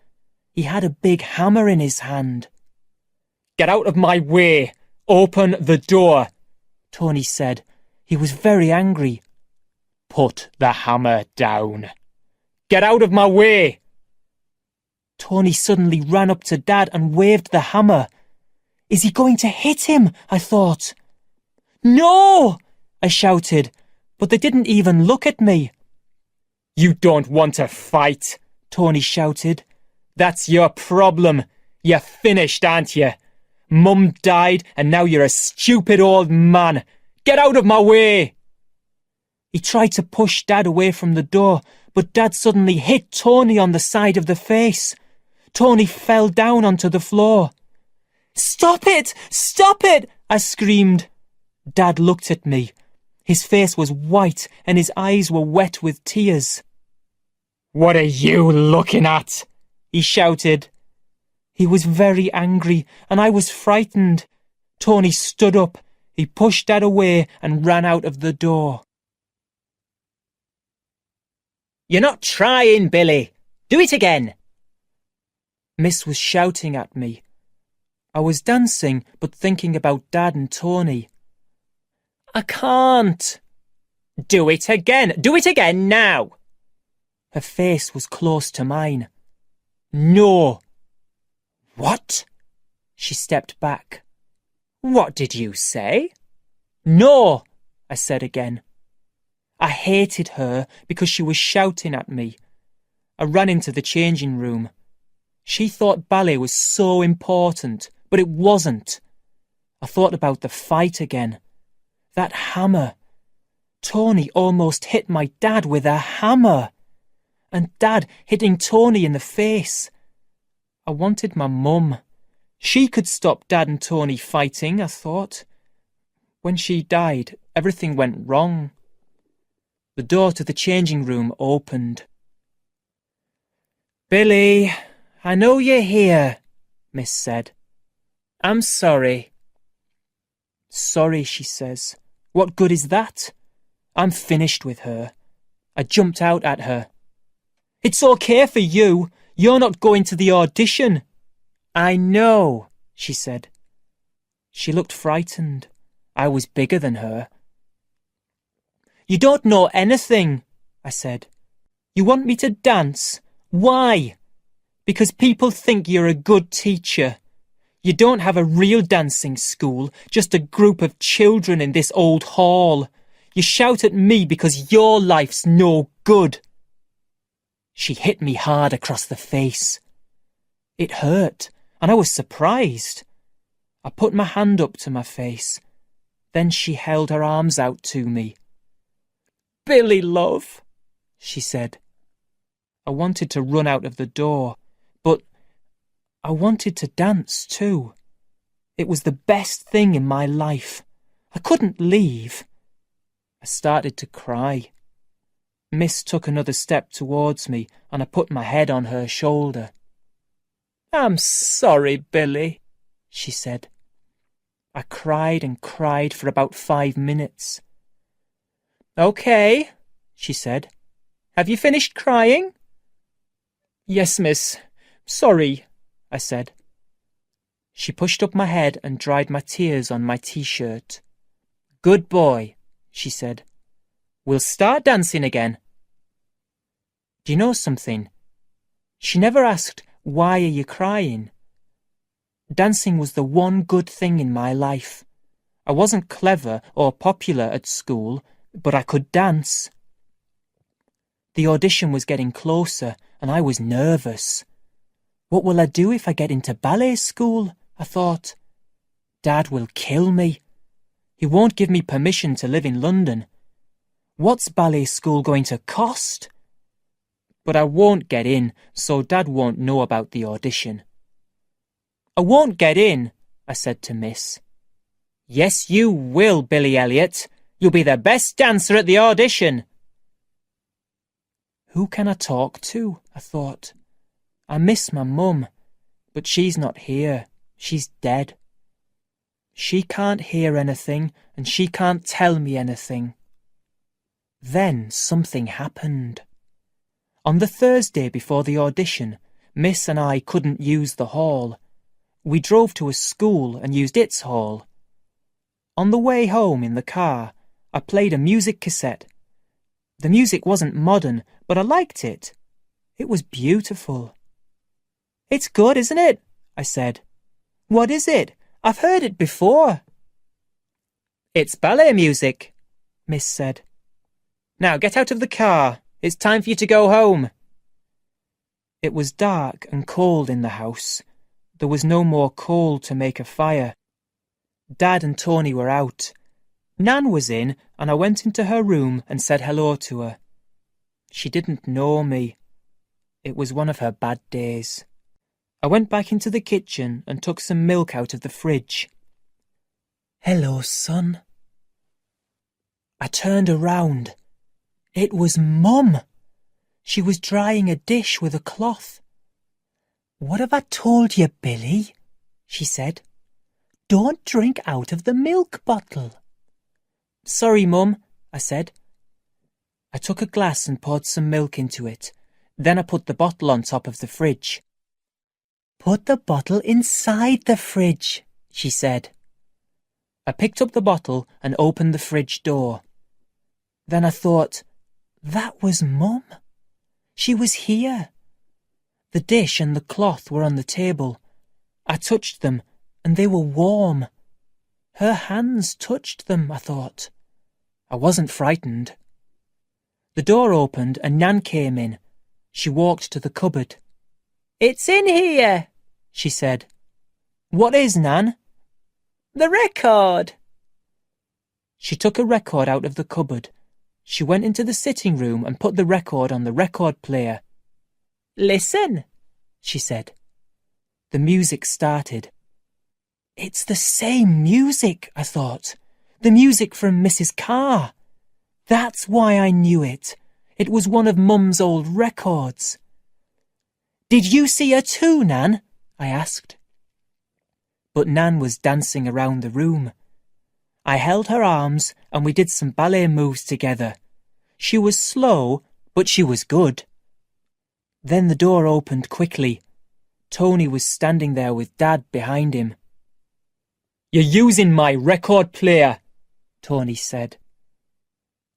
He had a big hammer in his hand. Get out of my way! Open the door! Tony said. He was very angry. Put the hammer down. Get out of my way! Tony suddenly ran up to Dad and waved the hammer. Is he going to hit him? I thought. No! I shouted, but they didn't even look at me. You don't want to fight, Tony shouted. That's your problem. You're finished, aren't you? Mum died and now you're a stupid old man. Get out of my way! He tried to push Dad away from the door, but Dad suddenly hit Tony on the side of the face. Tony fell down onto the floor. Stop it! Stop it! I screamed. Dad looked at me. His face was white and his eyes were wet with tears. What are you looking at? He shouted. He was very angry and I was frightened. Tony stood up. He pushed Dad away and ran out of the door. You're not trying, Billy. Do it again. Miss was shouting at me. I was dancing but thinking about Dad and Tony. I can't. Do it again. Do it again now. Her face was close to mine. No. What? She stepped back. What did you say? No, I said again. I hated her because she was shouting at me. I ran into the changing room. She thought ballet was so important, but it wasn't. I thought about the fight again. That hammer. Tony almost hit my dad with a hammer. And Dad hitting Tony in the face. I wanted my mum. She could stop Dad and Tony fighting, I thought. When she died, everything went wrong. The door to the changing room opened. Billy, I know you're here, Miss said. I'm sorry. Sorry, she says. What good is that? I'm finished with her. I jumped out at her. It's okay for you. You're not going to the audition. I know, she said. She looked frightened. I was bigger than her. You don't know anything, I said. You want me to dance? Why? Because people think you're a good teacher. You don't have a real dancing school, just a group of children in this old hall. You shout at me because your life's no good. She hit me hard across the face. It hurt, and I was surprised. I put my hand up to my face. Then she held her arms out to me. Billy, love, she said. I wanted to run out of the door, but I wanted to dance too. It was the best thing in my life. I couldn't leave. I started to cry. Miss took another step towards me, and I put my head on her shoulder. I'm sorry, Billy, she said. I cried and cried for about 5 minutes. Okay, she said. Have you finished crying? Yes, miss. Sorry, I said. She pushed up my head and dried my tears on my t-shirt. Good boy, she said. We'll start dancing again. Do you know something? She never asked, why are you crying? Dancing was the one good thing in my life. I wasn't clever or popular at school, but I could dance. The audition was getting closer, and I was nervous. What will I do if I get into ballet school? I thought. Dad will kill me. He won't give me permission to live in London. What's ballet school going to cost? But I won't get in, so Dad won't know about the audition. I won't get in, I said to Miss. Yes, you will, Billy Elliot. You'll be the best dancer at the audition. Who can I talk to? I thought. I miss my mum, but she's not here. She's dead. She can't hear anything, and she can't tell me anything. Then something happened. On the Thursday before the audition, Miss and I couldn't use the hall. We drove to a school and used its hall. On the way home in the car, I played a music cassette. The music wasn't modern, but I liked it. It was beautiful. It's good, isn't it? I said. What is it? I've heard it before. It's ballet music, Miss said. Now get out of the car. It's time for you to go home. It was dark and cold in the house. There was no more coal to make a fire. Dad and Tony were out. Nan was in, and I went into her room and said hello to her. She didn't know me. It was one of her bad days. I went back into the kitchen and took some milk out of the fridge. Hello, son. I turned around. It was Mum. She was drying a dish with a cloth. What have I told you, Billy? She said. Don't drink out of the milk bottle. Sorry, Mum, I said. I took a glass and poured some milk into it. Then I put the bottle on top of the fridge. Put the bottle inside the fridge, she said. I picked up the bottle and opened the fridge door. Then I thought, that was Mum. She was here. The dish and the cloth were on the table. I touched them, and they were warm. Her hands touched them, I thought. I wasn't frightened. The door opened and Nan came in. She walked to the cupboard. It's in here, she said. What is, Nan? The record. She took a record out of the cupboard. She went into the sitting room and put the record on the record player. Listen, she said. The music started. It's the same music, I thought. The music from Mrs. Carr. That's why I knew it. It was one of Mum's old records. Did you see her too, Nan? I asked. But Nan was dancing around the room. I held her arms and we did some ballet moves together. She was slow, but she was good. Then the door opened quickly. Tony was standing there with Dad behind him. "You're using my record player," Tony said.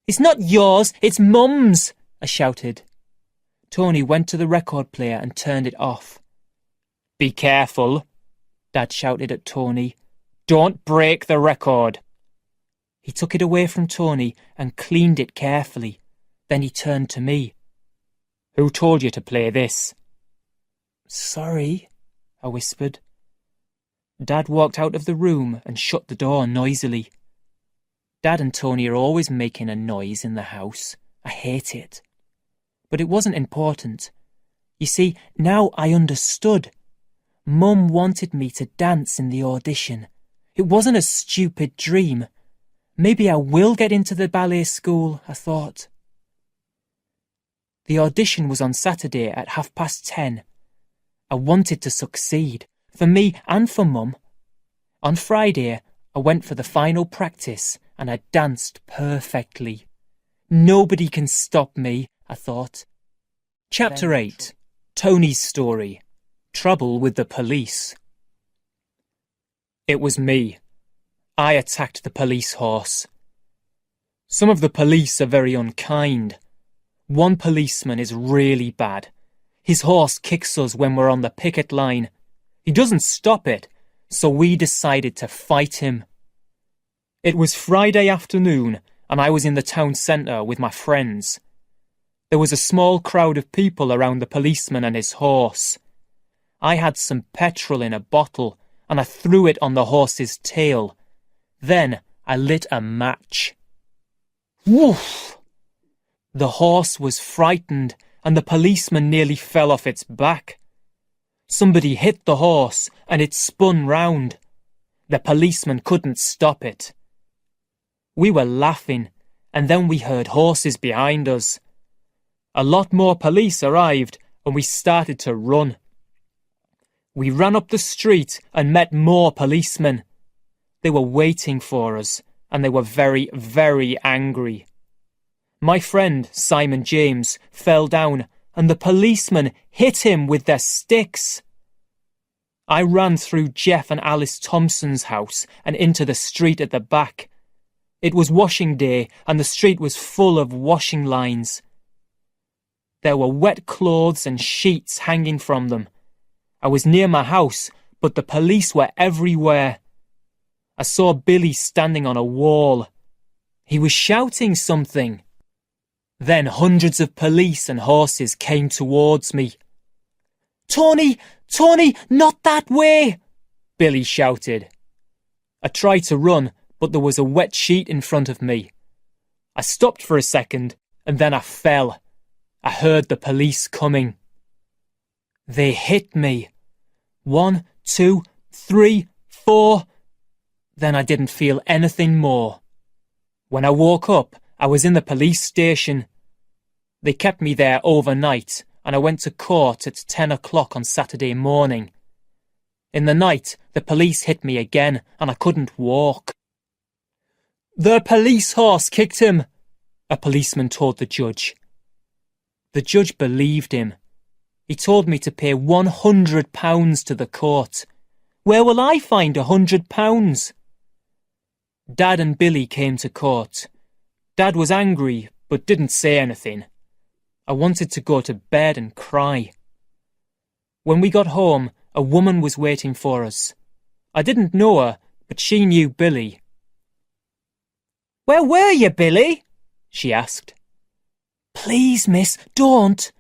"It's not yours, it's Mum's," I shouted. Tony went to the record player and turned it off. "Be careful," Dad shouted at Tony. "Don't break the record." He took it away from Tony and cleaned it carefully. Then he turned to me. "Who told you to play this?" "Sorry," I whispered. Dad walked out of the room and shut the door noisily. Dad and Tony are always making a noise in the house. I hate it. But it wasn't important. You see, now I understood. Mum wanted me to dance in the audition. It wasn't a stupid dream. Maybe I will get into the ballet school, I thought. The audition was on Saturday at 10:30. I wanted to succeed, for me and for Mum. On Friday, I went for the final practice and I danced perfectly. Nobody can stop me, I thought. Chapter 8. Tony's Story. Trouble with the Police. It was me. I attacked the police horse. Some of the police are very unkind. One policeman is really bad. His horse kicks us when we're on the picket line. He doesn't stop it, so we decided to fight him. It was Friday afternoon, and I was in the town centre with my friends. There was a small crowd of people around the policeman and his horse. I had some petrol in a bottle, and I threw it on the horse's tail. Then I lit a match. Woof! The horse was frightened, and the policeman nearly fell off its back. Somebody hit the horse, and it spun round. The policeman couldn't stop it. We were laughing, and then we heard horses behind us. A lot more police arrived, and we started to run. We ran up the street and met more policemen. They were waiting for us, and they were very, very angry. My friend, Simon James, fell down, and the policemen hit him with their sticks. I ran through Jeff and Alice Thompson's house and into the street at the back. It was washing day, and the street was full of washing lines. There were wet clothes and sheets hanging from them. I was near my house, but the police were everywhere. I saw Billy standing on a wall. He was shouting something. Then hundreds of police and horses came towards me. "Tony! Tony! Not that way!" Billy shouted. I tried to run, but there was a wet sheet in front of me. I stopped for a second, and then I fell. I heard the police coming. They hit me. 1, 2, 3, 4. Then I didn't feel anything more. When I woke up, I was in the police station. They kept me there overnight, and I went to court at 10 o'clock on Saturday morning. In the night, the police hit me again, and I couldn't walk. "The police horse kicked him," a policeman told the judge. The judge believed him. He told me to pay £100 to the court. Where will I find £100? Dad and Billy came to court. Dad was angry, but didn't say anything. I wanted to go to bed and cry. When we got home, a woman was waiting for us. I didn't know her, but she knew Billy. "Where were you, Billy?" she asked. "Please, miss, don't,"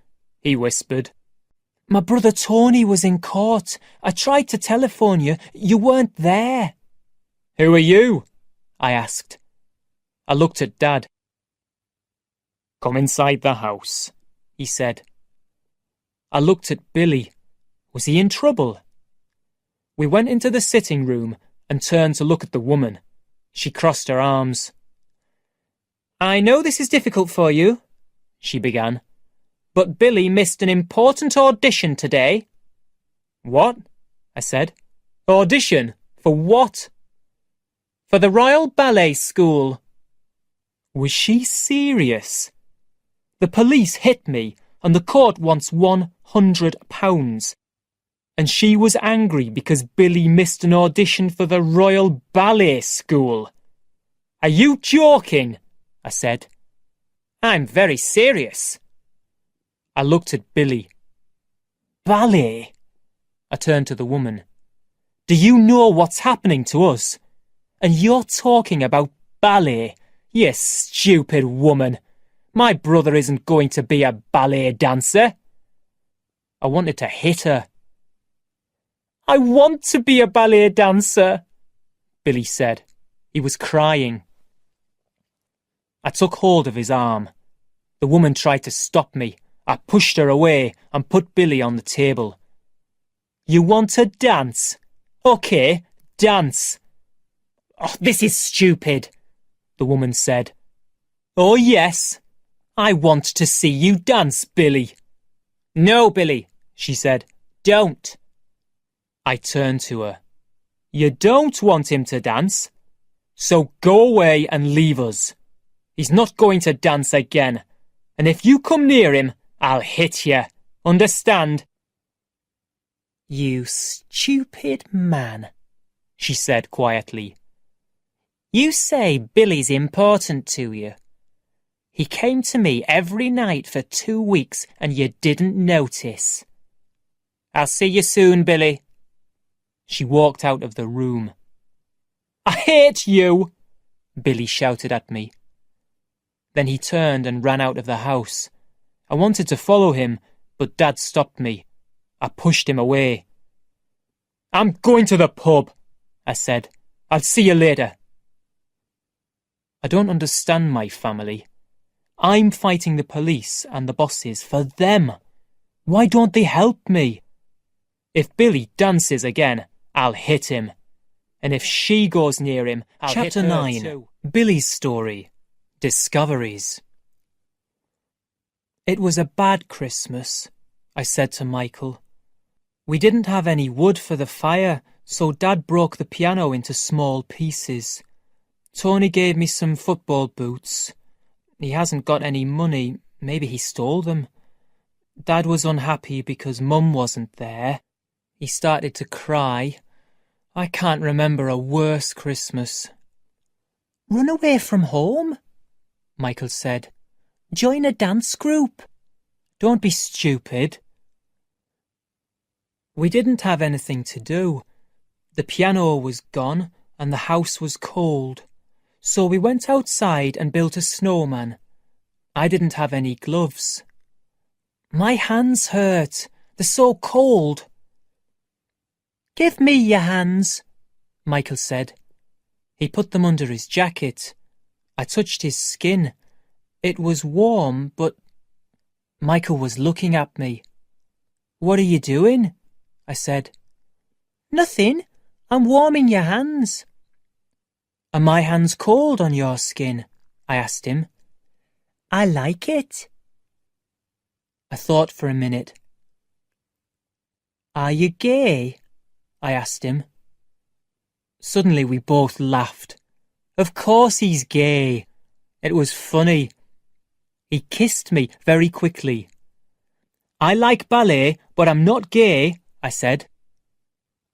he whispered. "My brother Tony was in court. I tried to telephone you. You weren't there." "Who are you?" I asked. I looked at Dad. "Come inside the house," he said. I looked at Billy. Was he in trouble? We went into the sitting room and turned to look at the woman. She crossed her arms. "I know this is difficult for you," she began, "but Billy missed an important audition today." "What?" I said. "Audition? For what?" For the Royal Ballet School. Was she serious? The police hit me and the court wants £100. And she was angry because Billy missed an audition for the Royal Ballet School. Are you joking? I said. I'm very serious. I looked at Billy. Ballet? I turned to the woman. Do you know what's happening to us? And you're talking about ballet, you stupid woman. My brother isn't going to be a ballet dancer. I wanted to hit her. I want to be a ballet dancer, Billy said. He was crying. I took hold of his arm. The woman tried to stop me. I pushed her away and put Billy on the table. You want to dance? Okay, dance. Oh, this is stupid, the woman said. Oh, yes. I want to see you dance, Billy. No, Billy, she said. Don't. I turned to her. You don't want him to dance? So go away and leave us. He's not going to dance again. And if you come near him, I'll hit you. Understand? You stupid man, she said quietly. You say Billy's important to you. He came to me every night for 2 weeks and you didn't notice. I'll see you soon, Billy. She walked out of the room. I hate you, Billy shouted at me. Then he turned and ran out of the house. I wanted to follow him, but Dad stopped me. I pushed him away. I'm going to the pub, I said. I'll see you later. I don't understand my family. I'm fighting the police and the bosses for them. Why don't they help me? If Billy dances again, I'll hit him. And if she goes near him, I'll hit her. Chapter 9. Too. Billy's story. Discoveries. It was a bad Christmas, I said to Michael. We didn't have any wood for the fire, so Dad broke the piano into small pieces. Tony gave me some football boots. He hasn't got any money. Maybe he stole them. Dad was unhappy because Mum wasn't there. He started to cry. I can't remember a worse Christmas. Run away from home, Michael said. Join a dance group. Don't be stupid. We didn't have anything to do. The piano was gone and the house was cold. So we went outside and built a snowman. I didn't have any gloves. My hands hurt. They're so cold. Give me your hands, Michael said. He put them under his jacket. I touched his skin. It was warm, but Michael was looking at me. What are you doing? I said. Nothing. I'm warming your hands. Are my hands cold on your skin? I asked him. I like it. I thought for a minute. Are you gay? I asked him. Suddenly we both laughed. Of course he's gay. It was funny. He kissed me very quickly. I like ballet, but I'm not gay, I said.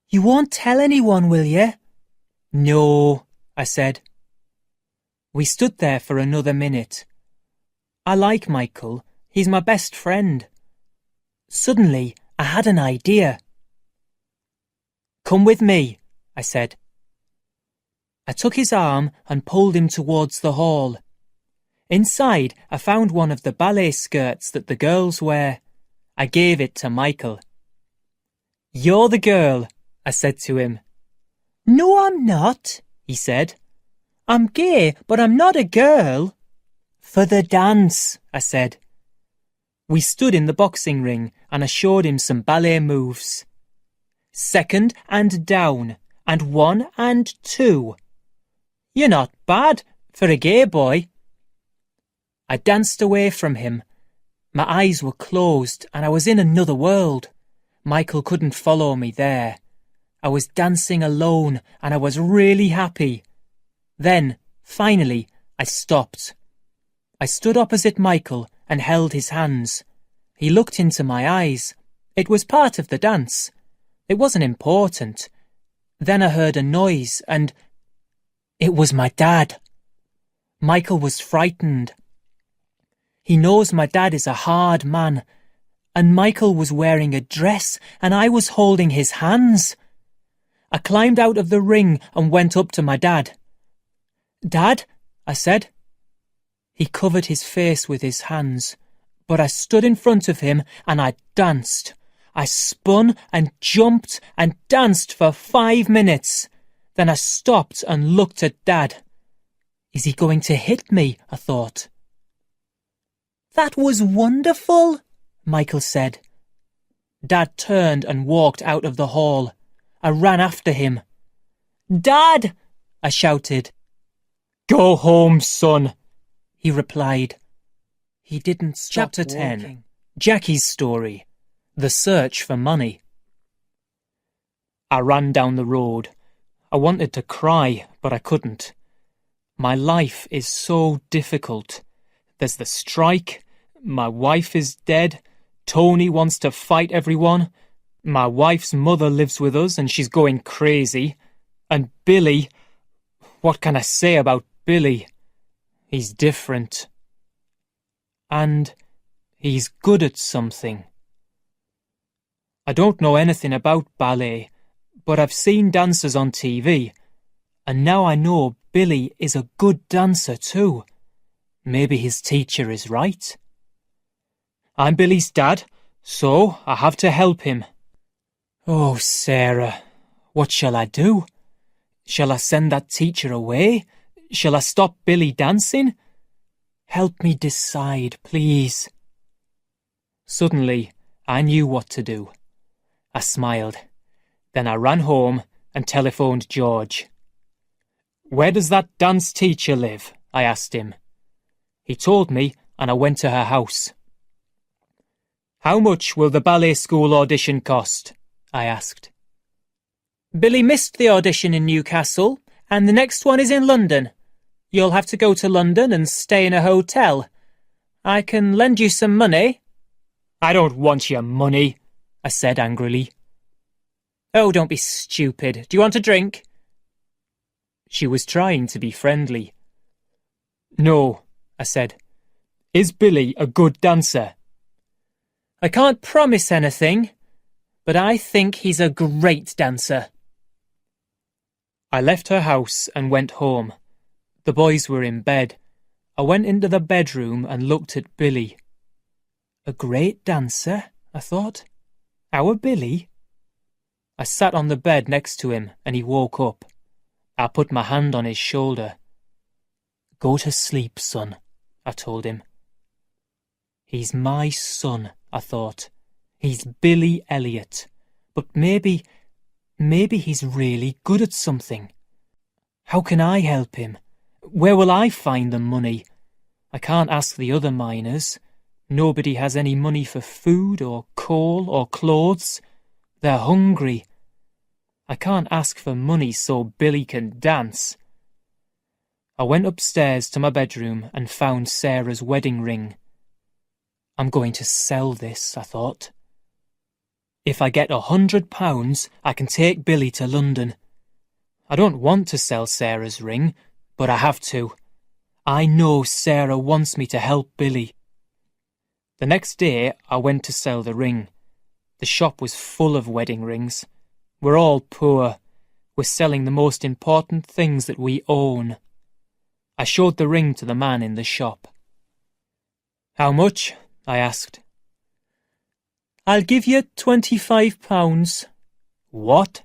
You won't tell anyone, will you? No, I said. We stood there for another minute. I like Michael. He's my best friend. Suddenly, I had an idea. Come with me, I said. I took his arm and pulled him towards the hall. Inside, I found one of the ballet skirts that the girls wear. I gave it to Michael. You're the girl, I said to him. No, I'm not, he said. I'm gay, but I'm not a girl. For the dance, I said. We stood in the boxing ring and I showed him some ballet moves. 2 and down, and 1 and 2. You're not bad for a gay boy. I danced away from him. My eyes were closed and I was in another world. Michael couldn't follow me there. I was dancing alone and I was really happy. Then, finally, I stopped. I stood opposite Michael and held his hands. He looked into my eyes. It was part of the dance. It wasn't important. Then I heard a noise and it was my dad. Michael was frightened. He knows my dad is a hard man, and Michael was wearing a dress and I was holding his hands. I climbed out of the ring and went up to my dad. "Dad," I said. He covered his face with his hands, but I stood in front of him and I danced. I spun and jumped and danced for 5 minutes. Then I stopped and looked at Dad. Is he going to hit me? I thought. "That was wonderful," Michael said. Dad turned and walked out of the hall. I ran after him. "Dad!" I shouted. "Go home, son," he replied. He didn't stop Chapter 10. Jackie's Story. The Search for Money. I ran down the road. I wanted to cry, but I couldn't. My life is so difficult. There's the strike. My wife is dead. Tony wants to fight everyone. My wife's mother lives with us and she's going crazy. And Billy, what can I say about Billy? He's different. And he's good at something. I don't know anything about ballet, but I've seen dancers on TV, and now I know Billy is a good dancer too. Maybe his teacher is right. I'm Billy's dad, so I have to help him. Oh, Sarah, what shall I do? Shall I send that teacher away? Shall I stop Billy dancing? Help me decide, please. Suddenly, I knew what to do. I smiled. Then I ran home and telephoned George. "Where does that dance teacher live?" I asked him. He told me and I went to her house. "How much will the ballet school audition cost?" I asked. "Billy missed the audition in Newcastle and the next one is in London. You'll have to go to London and stay in a hotel. I can lend you some money." "I don't want your money," I said angrily. "Oh, don't be stupid. Do you want a drink?" She was trying to be friendly. "No," I said. "Is Billy a good dancer?" "I can't promise anything, but I think he's a great dancer." I left her house and went home. The boys were in bed. I went into the bedroom and looked at Billy. A great dancer, I thought. Our Billy? I sat on the bed next to him and he woke up. I put my hand on his shoulder. "Go to sleep, son," I told him. He's my son, I thought. He's Billy Elliot. But maybe he's really good at something. How can I help him? Where will I find the money? I can't ask the other miners. Nobody has any money for food or coal or clothes. They're hungry. I can't ask for money so Billy can dance. I went upstairs to my bedroom and found Sarah's wedding ring. I'm going to sell this, I thought. If I get £100, I can take Billy to London. I don't want to sell Sarah's ring, but I have to. I know Sarah wants me to help Billy. The next day, I went to sell the ring. The shop was full of wedding rings. We're all poor. We're selling the most important things that we own. I showed the ring to the man in the shop. "How much?" I asked. "I'll give you £25. "What?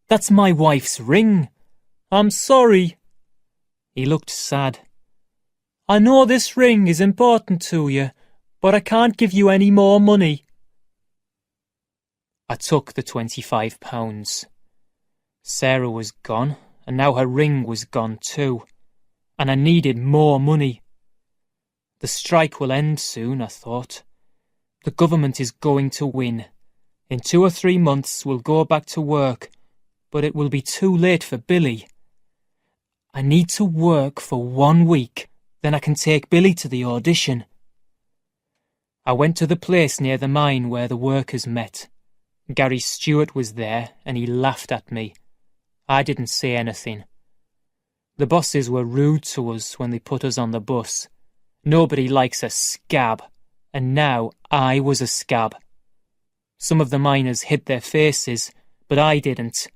That's my wife's ring. I'm sorry." He looked sad. "I know this ring is important to you, but I can't give you any more money." I took the £25. Sarah was gone, and now her ring was gone too, and I needed more money. The strike will end soon, I thought. The government is going to win. In 2 or 3 months we'll go back to work, but it will be too late for Billy. I need to work for 1 week, then I can take Billy to the audition. I went to the place near the mine where the workers met. Gary Stewart was there and he laughed at me. I didn't say anything. The bosses were rude to us when they put us on the bus. Nobody likes a scab, and now I was a scab. Some of the miners hid their faces, but I didn't.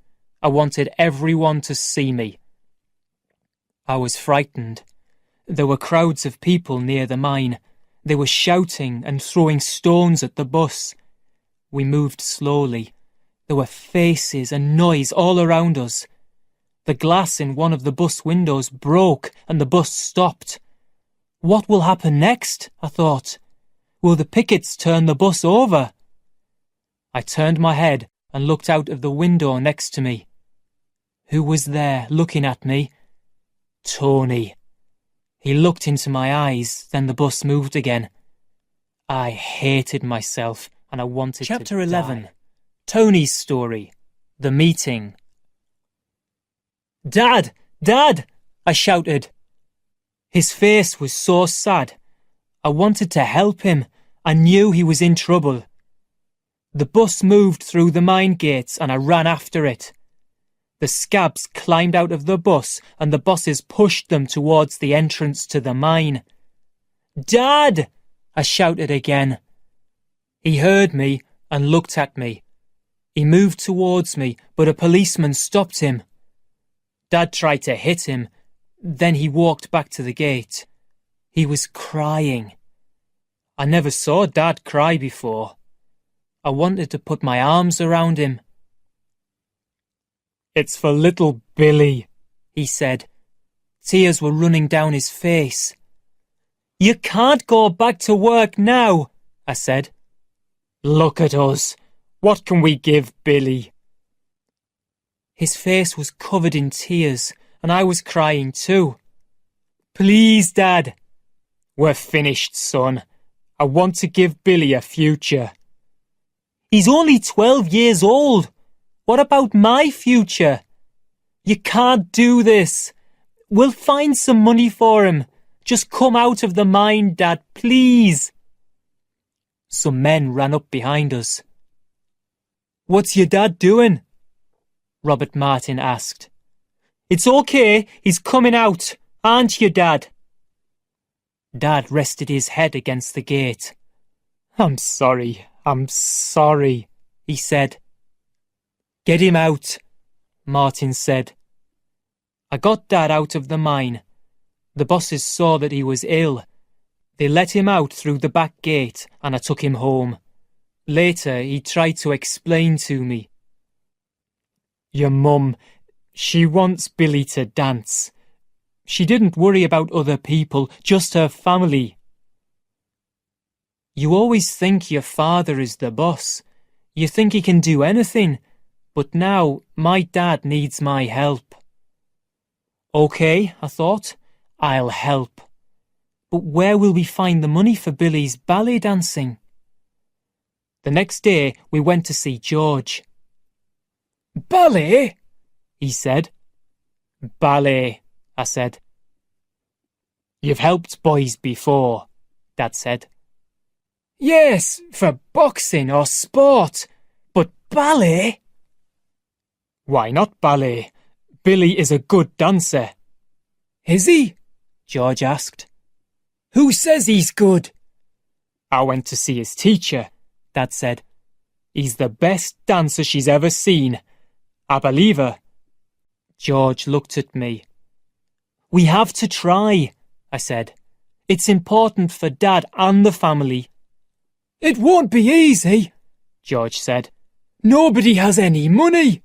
I wanted everyone to see me. I was frightened. There were crowds of people near the mine. They were shouting and throwing stones at the bus. We moved slowly. There were faces and noise all around us. The glass in one of the bus windows broke and the bus stopped. What will happen next? I thought. Will the pickets turn the bus over? I turned my head and looked out of the window next to me. Who was there looking at me? Tony. He looked into my eyes, then the bus moved again. I hated myself and I wanted Chapter to 11. die. Tony's story. The meeting. Dad! Dad! I shouted. His face was so sad. I wanted to help him. I knew he was in trouble. The bus moved through the mine gates and I ran after it. The scabs climbed out of the bus and the bosses pushed them towards the entrance to the mine. Dad! I shouted again. He heard me and looked at me. He moved towards me, but a policeman stopped him. Dad tried to hit him. Then he walked back to the gate. He was crying. I never saw Dad cry before. I wanted to put my arms around him. It's for little Billy, he said. Tears were running down his face. You can't go back to work now, I said. Look at us. What can we give Billy? His face was covered in tears, and I was crying too. Please, Dad. We're finished, son. I want to give Billy a future. He's only 12 years old. What about my future? You can't do this. We'll find some money for him. Just come out of the mine, Dad, please. Some men ran up behind us. What's your dad doing? Robert Martin asked. It's okay, he's coming out, aren't you, Dad? Dad rested his head against the gate. I'm sorry, he said. Get him out, Martin said. I got Dad out of the mine. The bosses saw that he was ill. They let him out through the back gate and I took him home. Later, he tried to explain to me. Your mum, she wants Billy to dance. She didn't worry about other people, just her family. You always think your father is the boss. You think he can do anything. But now, my dad needs my help. Okay, I thought, I'll help. But where will we find the money for Billy's ballet dancing? The next day, we went to see George. Ballet? He said. Ballet, I said. You've helped boys before, Dad said. Yes, for boxing or sport, but ballet? Why not ballet? Billy is a good dancer. Is he? George asked. Who says he's good? I went to see his teacher, Dad said. He's the best dancer she's ever seen. I believe her. George looked at me. We have to try, I said. It's important for Dad and the family. It won't be easy, George said. Nobody has any money.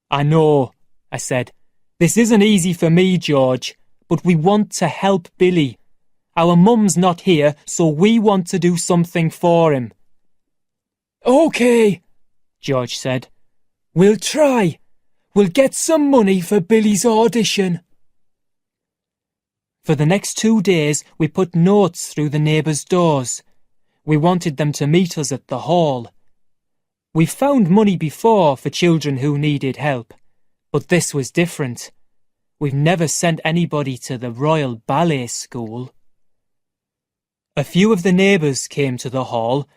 I know, I said. This isn't easy for me, George, but we want to help Billy. Our mum's not here, so we want to do something for him. OK, George said. We'll try. We'll get some money for Billy's audition. For the next 2 days, we put notes through the neighbours' doors. We wanted them to meet us at the hall. We found money before for children who needed help, but this was different. We've never sent anybody to the Royal Ballet School. A few of the neighbours came to the hall.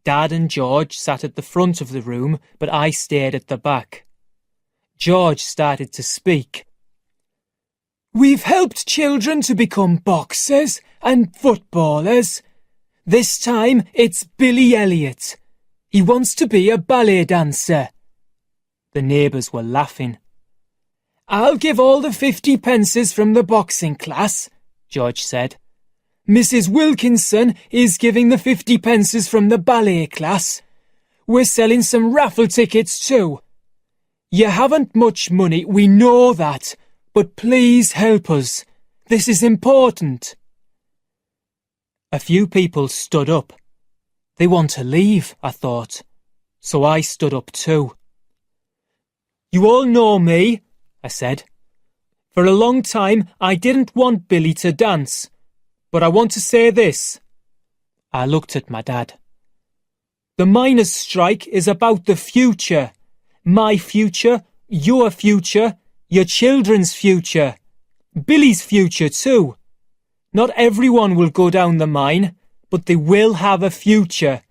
Dad and George sat at the front of the room, but I stayed at the back. George started to speak. "We've helped children to become boxers and footballers. This time it's Billy Elliot. He wants to be a ballet dancer." The neighbours were laughing. "I'll give all the 50 pences from the boxing class," George said. "Mrs. Wilkinson is giving the 50 pences from the ballet class. We're selling some raffle tickets too. You haven't much money, we know that, but please help us. This is important." A few people stood up. They want to leave, I thought, so I stood up too. "You all know me," I said. "For a long time I didn't want Billy to dance, but I want to say this." I looked at my dad. "The miners' strike is about the future. My future, your children's future, Billy's future too. Not everyone will go down the mine, but they will have a future.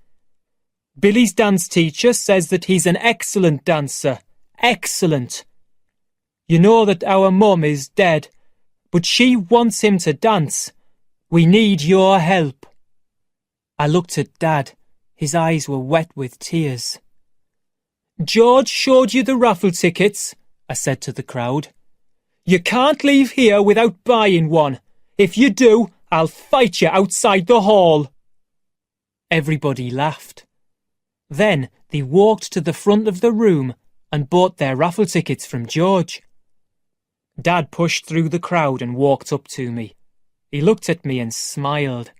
Billy's dance teacher says that he's an excellent dancer. Excellent. You know that our mum is dead, but she wants him to dance. We need your help." I looked at Dad. His eyes were wet with tears. "George showed you the raffle tickets," I said to the crowd. "You can't leave here without buying one. If you do, I'll fight you outside the hall." Everybody laughed. Then they walked to the front of the room and bought their raffle tickets from George. Dad pushed through the crowd and walked up to me. He looked at me and smiled.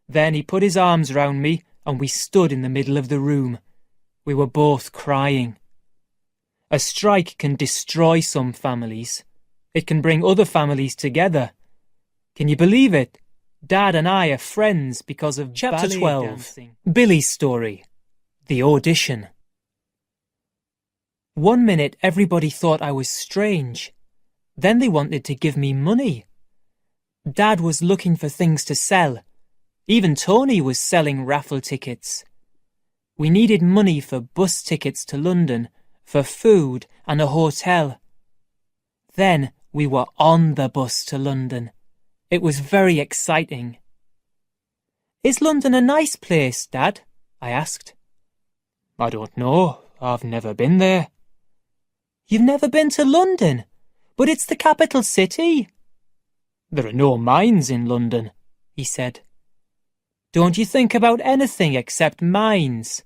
Then he put his arms round me and we stood in the middle of the room. We were both crying. A strike can destroy some families. It can bring other families together. Can you believe it? Dad and I are friends because of Chapter 12, dancing. Billy's story. The audition. One minute everybody thought I was strange. Then they wanted to give me money. Dad was looking for things to sell. Even Tony was selling raffle tickets. We needed money for bus tickets to London, for food and a hotel. Then we were on the bus to London. It was very exciting. "Is London a nice place, Dad?" I asked. "I don't know. I've never been there." "You've never been to London? But it's the capital city." "There are no mines in London," he said. "Don't you think about anything except mines?"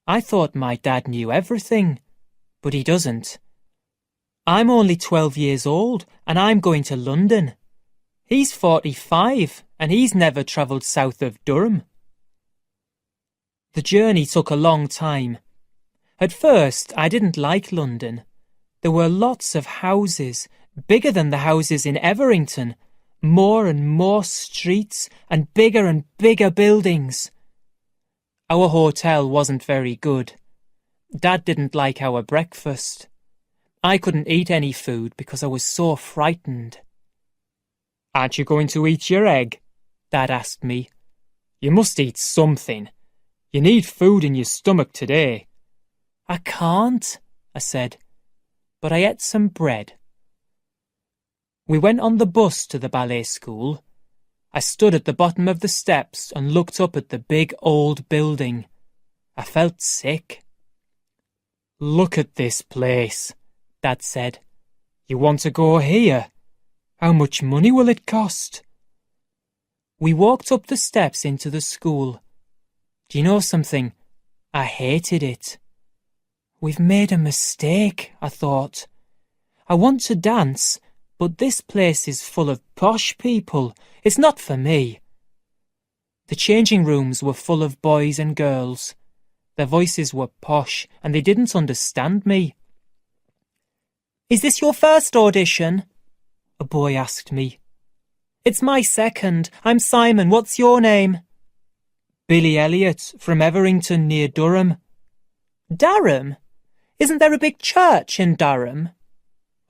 I thought my dad knew everything, but he doesn't. I'm only 12 years old and I'm going to London. He's 45 and he's never travelled south of Durham. The journey took a long time. At first, I didn't like London. There were lots of houses, bigger than the houses in Everington, more and more streets and bigger buildings. Our hotel wasn't very good. Dad didn't like our breakfast. I couldn't eat any food because I was so frightened. "Aren't you going to eat your egg?" Dad asked me. "You must eat something. You need food in your stomach today." "I can't," I said, but I ate some bread. We went on the bus to the ballet school. I stood at the bottom of the steps and looked up at the big old building. I felt sick. "Look at this place," Dad said. "You want to go here? How much money will it cost?" We walked up the steps into the school. Do you know something? I hated it. We've made a mistake, I thought. I want to dance, but this place is full of posh people. It's not for me. The changing rooms were full of boys and girls. Their voices were posh and they didn't understand me. "Is this your first audition?" a boy asked me. "It's my second. I'm Simon. What's your name?" "Billy Elliot, from Everington near Durham." "Durham? Isn't there a big church in Durham?"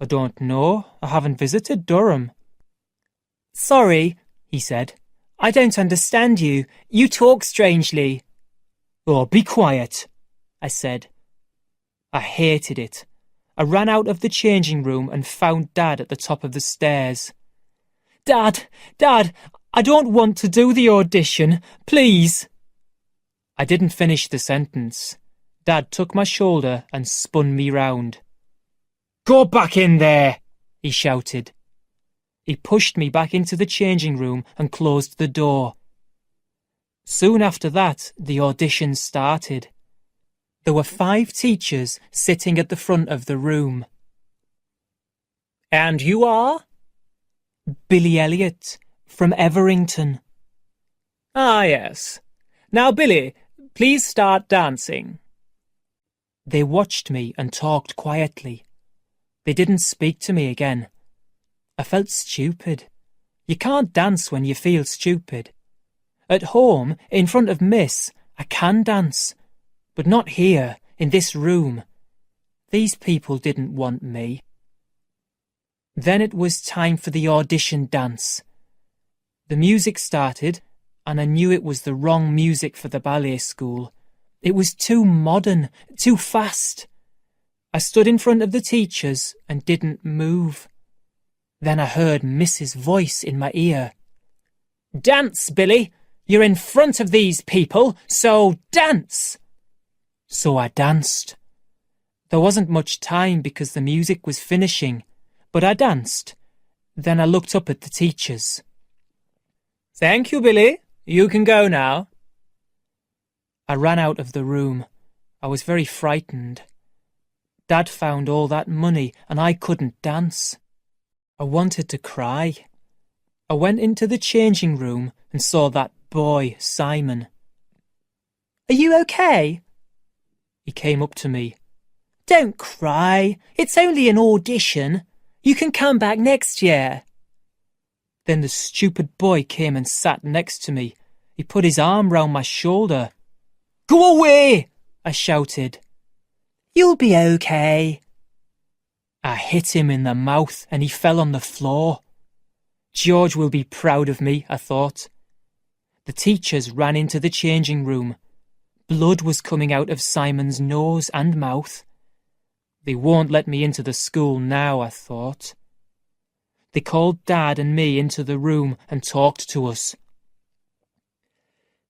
I don't know. I haven't visited Durham. Sorry, he said. I don't understand you. You talk strangely. Oh, be quiet, I said. I hated it. I ran out of the changing room and found Dad at the top of the stairs. Dad, I don't want to do the audition, please. I didn't finish the sentence. Dad took my shoulder and spun me round. Go back in there, he shouted. He pushed me back into the changing room and closed the door. Soon after that, the audition started. There were 5 teachers sitting at the front of the room. And you are? Billy Elliot, from Everington. Ah, yes. Now, Billy, please start dancing. They watched me and talked quietly. They didn't speak to me again. I felt stupid. You can't dance when you feel stupid. At home, in front of Miss, I can dance. But not here, in this room. These people didn't want me. Then it was time for the audition dance. The music started, and I knew it was the wrong music for the ballet school. It was too modern, too fast. I stood in front of the teachers and didn't move. Then I heard Miss's voice in my ear. Dance, Billy! You're in front of these people, so dance! So I danced. There wasn't much time because the music was finishing, but I danced. Then I looked up at the teachers. Thank you, Billy. You can go now. I ran out of the room. I was very frightened. Dad found all that money and I couldn't dance. I wanted to cry. I went into the changing room and saw that boy, Simon. Are you okay? He came up to me. Don't cry. It's only an audition. You can come back next year. Then the stupid boy came and sat next to me. He put his arm round my shoulder. Go away! I shouted. You'll be okay. I hit him in the mouth and he fell on the floor. George will be proud of me, I thought. The teachers ran into the changing room. Blood was coming out of Simon's nose and mouth. They won't let me into the school now, I thought. They called Dad and me into the room and talked to us.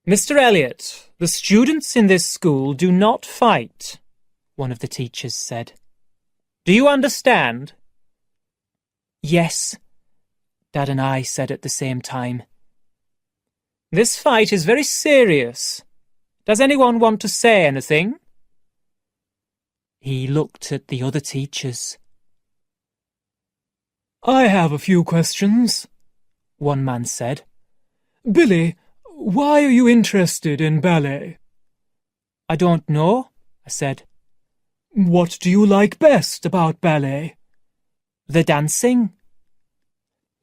Mr. Elliot, the students in this school do not fight, one of the teachers said. Do you understand? Yes, Dad and I said at the same time. This fight is very serious. Does anyone want to say anything? He looked at the other teachers. I have a few questions, one man said. Billy, why are you interested in ballet? I don't know, I said. What do you like best about ballet? The dancing.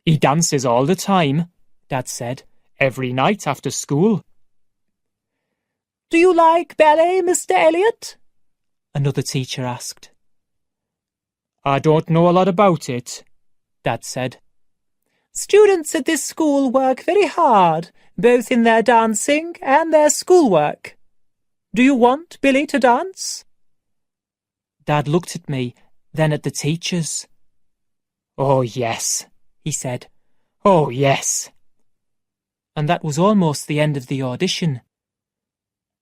He dances all the time, Dad said, every night after school. Do you like ballet, Mr. Elliot? Another teacher asked. I don't know a lot about it, Dad said. Students at this school work very hard, both in their dancing and their schoolwork. Do you want Billy to dance? Dad looked at me, then at the teachers. Oh, yes, he said. Oh, yes. And that was almost the end of the audition.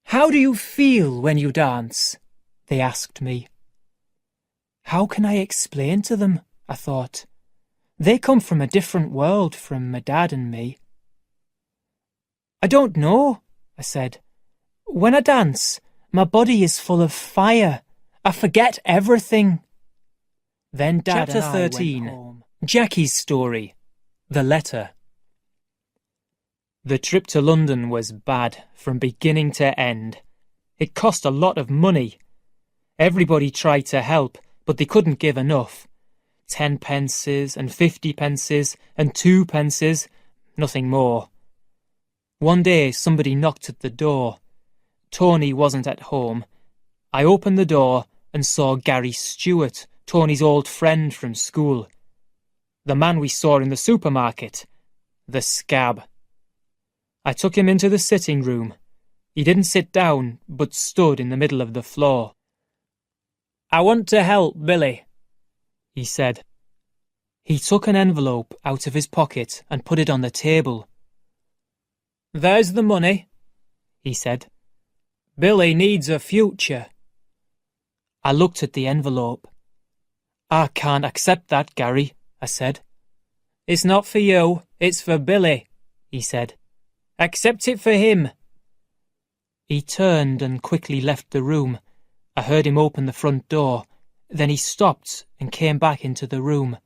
How do you feel when you dance? They asked me. How can I explain to them? I thought. They come from a different world from my dad and me. I don't know, I said. When I dance, my body is full of fire. I forget everything. Then Dad Chapter and I 13. went home. Jackie's story. The letter. The trip to London was bad from beginning to end. It cost a lot of money. Everybody tried to help, but they couldn't give enough. 10 pences and 50 pences and 2 pences, nothing more. One day somebody knocked at the door. Tony wasn't at home. I opened the door and saw Gary Stewart Tony's old friend from school. The man we saw in the supermarket. The scab. I took him into the sitting room. He didn't sit down, but stood in the middle of the floor. "I want to help Billy," he said. He took an envelope out of his pocket and put it on the table. "There's the money," he said. "Billy needs a future." I looked at the envelope. "I can't accept that, Gary," I said. "It's not for you, it's for Billy," he said. "Accept it for him." He turned and quickly left the room. I heard him open the front door. Then he stopped and came back into the room.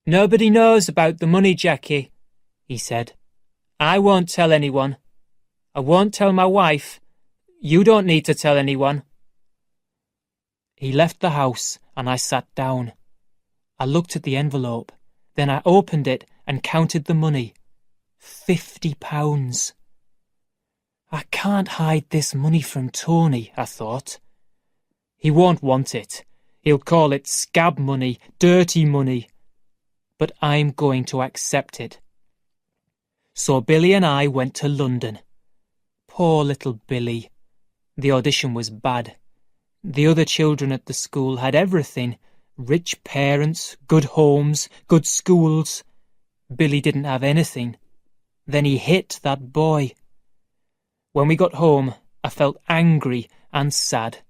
"Nobody knows about the money, Jackie," he said. "I won't tell anyone. I won't tell my wife. You don't need to tell anyone." He left the house and I sat down. I looked at the envelope. Then I opened it and counted the money. £50. I can't hide this money from Tony, I thought. He won't want it. He'll call it scab money, dirty money. But I'm going to accept it. So Billy and I went to London. Poor little Billy. The audition was bad. The other children at the school had everything. Rich parents, good homes, good schools. Billy didn't have anything. Then he hit that boy. When we got home, I felt angry and sad.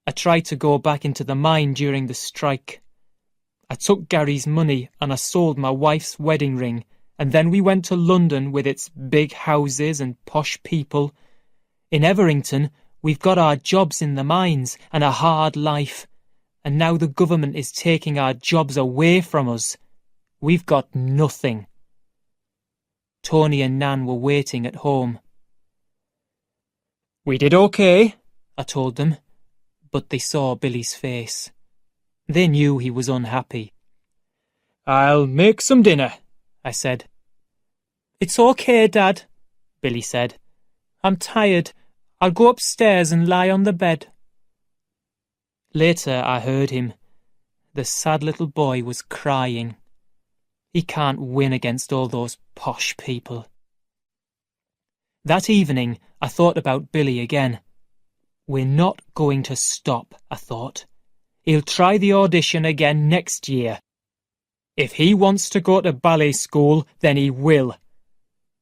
I tried to go back into the mine during the strike. I took Gary's money and I sold my wife's wedding ring, and then we went to London with its big houses and posh people. In Everington, we've got our jobs in the mines and a hard life, and now the government is taking our jobs away from us. We've got nothing. Tony and Nan were waiting at home. "We did okay," I told them, but they saw Billy's face. They knew he was unhappy. "I'll make some dinner," I said. "It's okay, Dad," Billy said. "I'm tired. I'll go upstairs and lie on the bed." Later I heard him. The sad little boy was crying. He can't win against all those posh people. That evening I thought about Billy again. We're not going to stop, I thought. He'll try the audition again next year. If he wants to go to ballet school, then he will.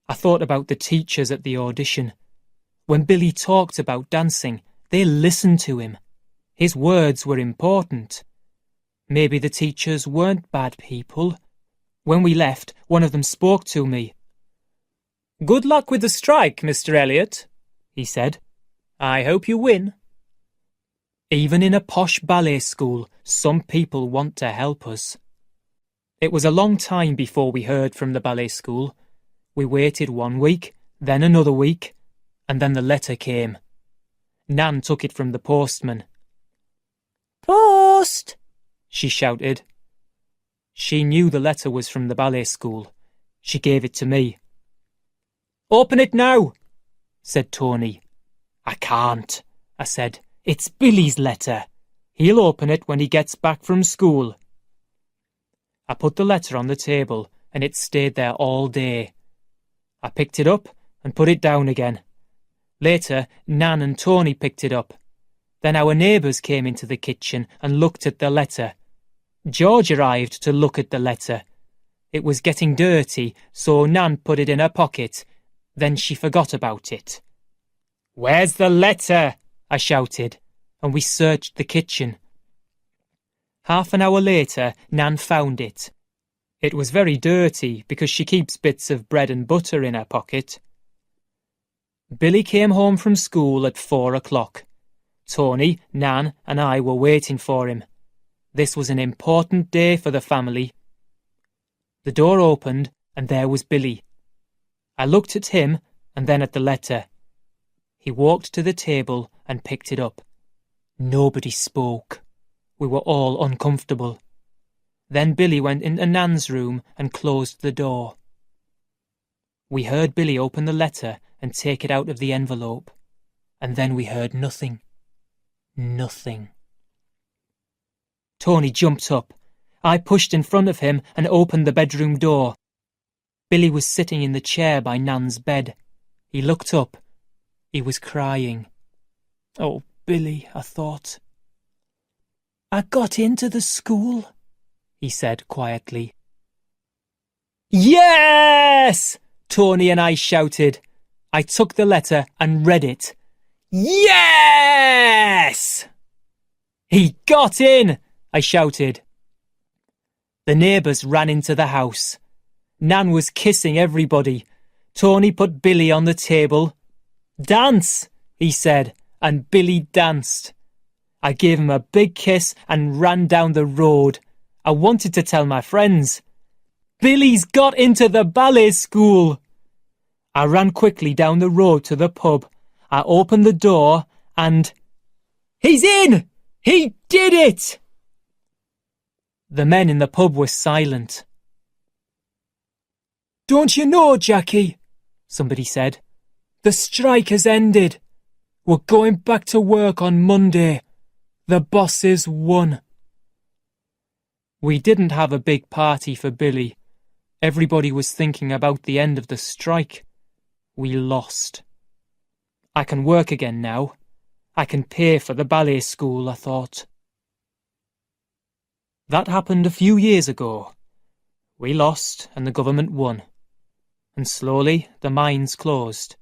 I thought about the teachers at the audition. When Billy talked about dancing, they listened to him. His words were important. Maybe the teachers weren't bad people. When we left, one of them spoke to me. "Good luck with the strike, Mr. Elliot," he said. "I hope you win." Even in a posh ballet school, some people want to help us. It was a long time before we heard from the ballet school. We waited 1 week, then another week, and then the letter came. Nan took it from the postman. "Post!" she shouted. She knew the letter was from the ballet school. She gave it to me. "Open it now," said Tony. "I can't," I said. "It's Billy's letter. He'll open it when he gets back from school." I put the letter on the table, and it stayed there all day. I picked it up and put it down again. Later, Nan and Tony picked it up. Then our neighbours came into the kitchen and looked at the letter. George arrived to look at the letter. It was getting dirty, so Nan put it in her pocket. Then she forgot about it. "Where's the letter?" I shouted, and we searched the kitchen. Half an hour later, Nan found it. It was very dirty because she keeps bits of bread and butter in her pocket. Billy came home from school at 4 o'clock. Tony, Nan, and I were waiting for him. This was an important day for the family. The door opened, and there was Billy. I looked at him and then at the letter. He walked to the table and picked it up. Nobody spoke. We were all uncomfortable. Then Billy went into Nan's room and closed the door. We heard Billy open the letter and take it out of the envelope. And then we heard nothing. Nothing. Tony jumped up. I pushed in front of him and opened the bedroom door. Billy was sitting in the chair by Nan's bed. He looked up. He was crying. Oh, Billy, I thought. I got into the school, he said quietly. Yes! Tony and I shouted. I took the letter and read it. Yes! He got in, I shouted. The neighbours ran into the house. Nan was kissing everybody. Tony put Billy on the table. Dance, he said, and Billy danced. I gave him a big kiss and ran down the road. I wanted to tell my friends. Billy's got into the ballet school. I ran quickly down the road to the pub. I opened the door and... He's in! He did it! The men in the pub were silent. Don't you know, Jackie? Somebody said. The strike has ended. We're going back to work on Monday. The bosses won. We didn't have a big party for Billy. Everybody was thinking about the end of the strike. We lost. I can work again now. I can pay for the ballet school, I thought. That happened a few years ago. We lost and the government won. And slowly the mines closed.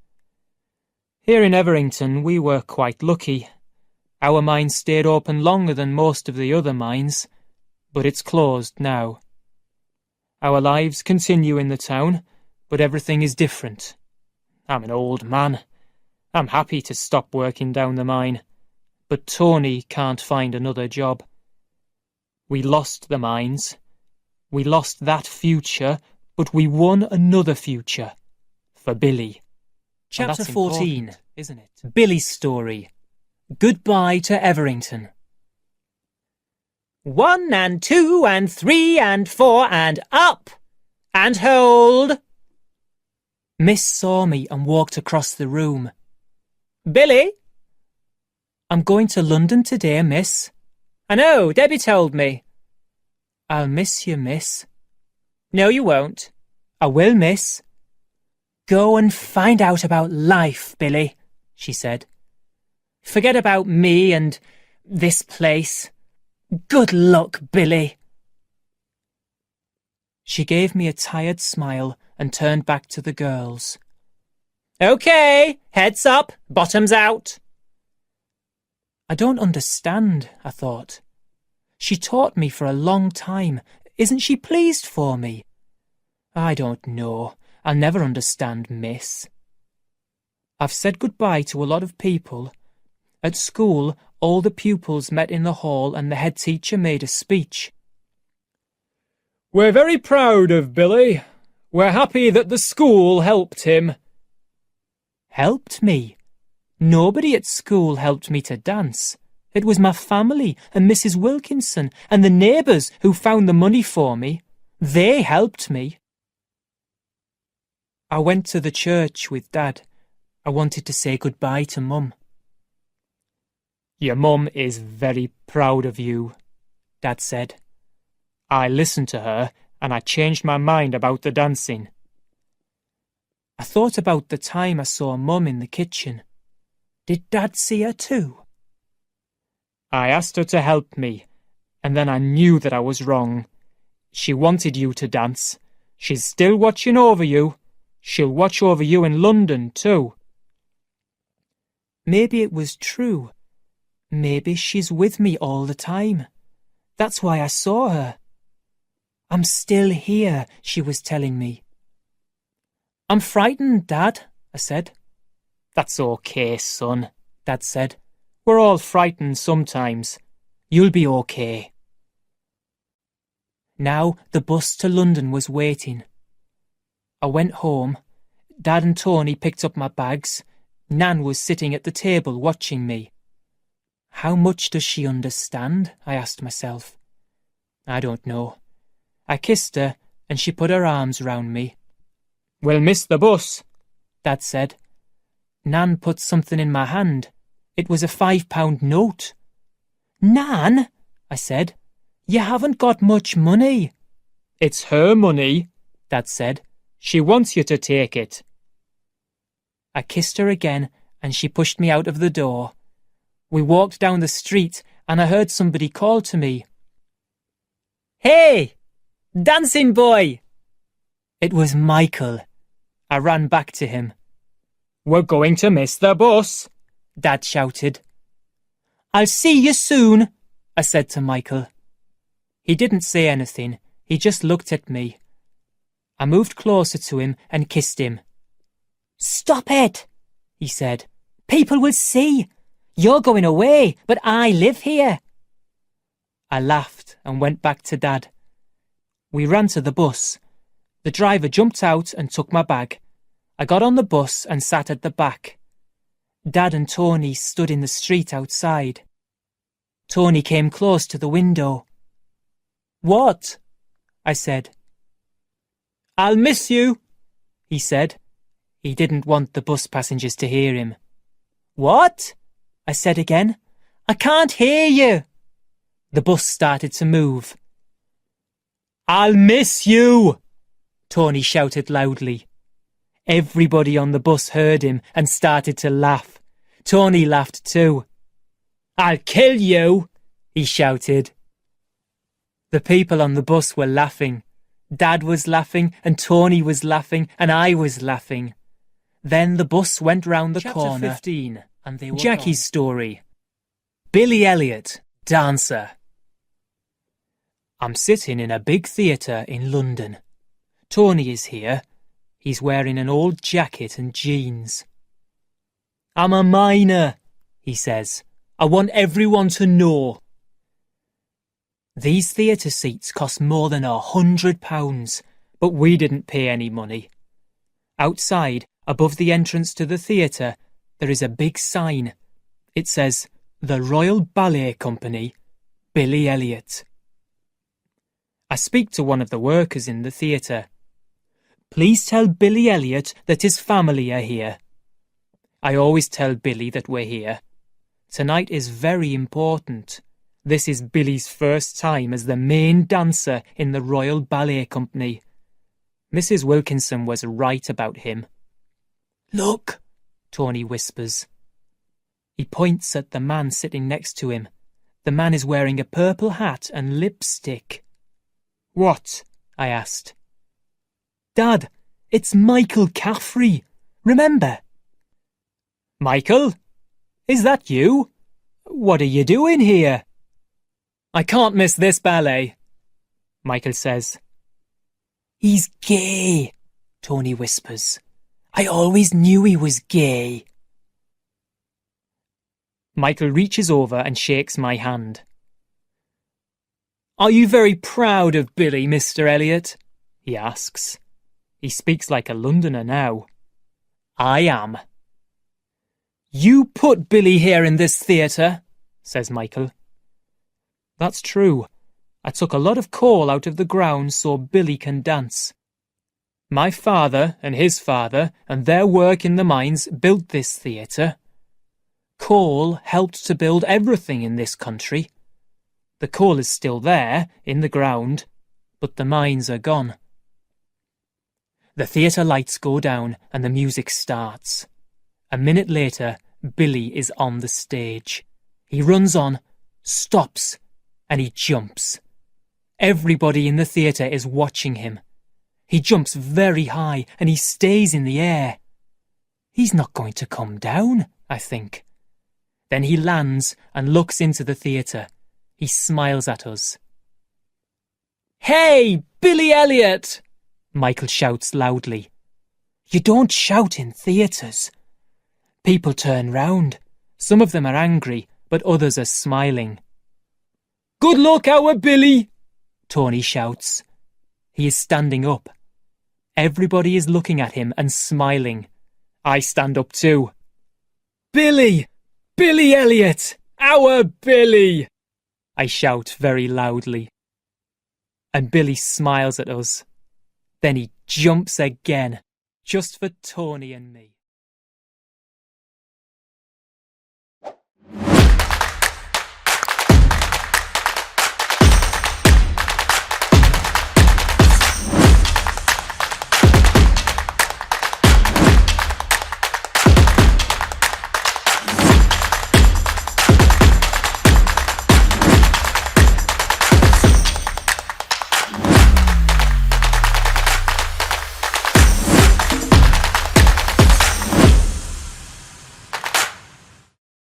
Here in Everington we were quite lucky. Our mine stayed open longer than most of the other mines, but it's closed now. Our lives continue in the town, but everything is different. I'm an old man. I'm happy to stop working down the mine, but Tony can't find another job. We lost the mines. We lost that future, but we won another future. For Billy. Chapter 14, isn't it? Billy's story. Goodbye to Everington. 1 and 2 and 3 and 4 and up! And hold! Miss saw me and walked across the room. Billy? I'm going to London today, miss. I know, Debbie told me. I'll miss you, miss. No, you won't. I will, miss. Go and find out about life, Billy, she said. Forget about me and this place. Good luck, Billy. She gave me a tired smile and turned back to the girls. OK, heads up, bottoms out. I don't understand, I thought. She taught me for a long time. Isn't she pleased for me? I don't know. I'll never understand, miss. I've said goodbye to a lot of people. At school, all the pupils met in the hall and the head teacher made a speech. We're very proud of Billy. We're happy that the school helped him. Helped me? Nobody at school helped me to dance. It was my family and Mrs. Wilkinson and the neighbours who found the money for me. They helped me. I went to the church with Dad. I wanted to say goodbye to Mum. Your mum is very proud of you, Dad said. I listened to her and I changed my mind about the dancing. I thought about the time I saw Mum in the kitchen. Did Dad see her too? I asked her to help me, and then I knew that I was wrong. She wanted you to dance. She's still watching over you. She'll watch over you in London too. Maybe it was true. Maybe she's with me all the time. That's why I saw her. I'm still here, she was telling me. I'm frightened, Dad, I said. That's okay, son, Dad said. We're all frightened sometimes. You'll be okay. Now the bus to London was waiting. I went home. Dad and Tony picked up my bags. Nan was sitting at the table watching me. How much does she understand? I asked myself. I don't know. I kissed her and she put her arms round me. We'll miss the bus, Dad said. Nan put something in my hand. It was a £5 note. Nan, I said, You haven't got much money. It's her money, Dad said. She wants you to take it. I kissed her again and she pushed me out of the door. We walked down the street and I heard somebody call to me. Hey, dancing boy! It was Michael. I ran back to him. We're going to miss the bus, Dad shouted. I'll see you soon, I said to Michael. He didn't say anything, he just looked at me. I moved closer to him and kissed him. Stop it, he said. People will see. You're going away, but I live here. I laughed and went back to Dad. We ran to the bus. The driver jumped out and took my bag. I got on the bus and sat at the back. Dad and Tony stood in the street outside. Tony came close to the window. What? I said. I'll miss you, he said. He didn't want the bus passengers to hear him. What? I said again. I can't hear you. The bus started to move. I'll miss you, Tony shouted loudly. Everybody on the bus heard him and started to laugh. Tony laughed too. I'll kill you, he shouted. The people on the bus were laughing. Dad was laughing and Tony was laughing and I was laughing. Then the bus went round the corner. Chapter 15. And they were Jackie's gone. Story. Billy Elliot, dancer. I'm sitting in a big theatre in London. Tony is here. He's wearing an old jacket and jeans. I'm a miner, he says. I want everyone to know. These theatre seats cost more than £100, but we didn't pay any money. Outside, above the entrance to the theatre, there is a big sign. It says, The Royal Ballet Company, Billy Elliot. I speak to one of the workers in the theatre. Please tell Billy Elliot that his family are here. I always tell Billy that we're here. Tonight is very important. This is Billy's first time as the main dancer in the Royal Ballet Company. Mrs. Wilkinson was right about him. Look, Tony whispers. He points at the man sitting next to him. The man is wearing a purple hat and lipstick. What? I asked. Dad, it's Michael Caffrey. Remember? Michael? Is that you? What are you doing here? I can't miss this ballet, Michael says. He's gay, Tony whispers. I always knew he was gay. Michael reaches over and shakes my hand. Are you very proud of Billy, Mr. Elliot? He asks. He speaks like a Londoner now. I am. You put Billy here in this theatre, says Michael. That's true. I took a lot of coal out of the ground so Billy can dance. My father and his father and their work in the mines built this theatre. Coal helped to build everything in this country. The coal is still there, in the ground, but the mines are gone. The theatre lights go down and the music starts. A minute later, Billy is on the stage. He runs on, stops, and he jumps. Everybody in the theatre is watching him. He jumps very high and he stays in the air. He's not going to come down, I think. Then he lands and looks into the theatre. He smiles at us. Hey, Billy Elliot! Michael shouts loudly. You don't shout in theatres. People turn round. Some of them are angry, but others are smiling. Good luck, our Billy! Tony shouts. He is standing up. Everybody is looking at him and smiling. I stand up too. Billy! Billy Elliot! Our Billy! I shout very loudly. And Billy smiles at us. Then he jumps again, just for Tony and me.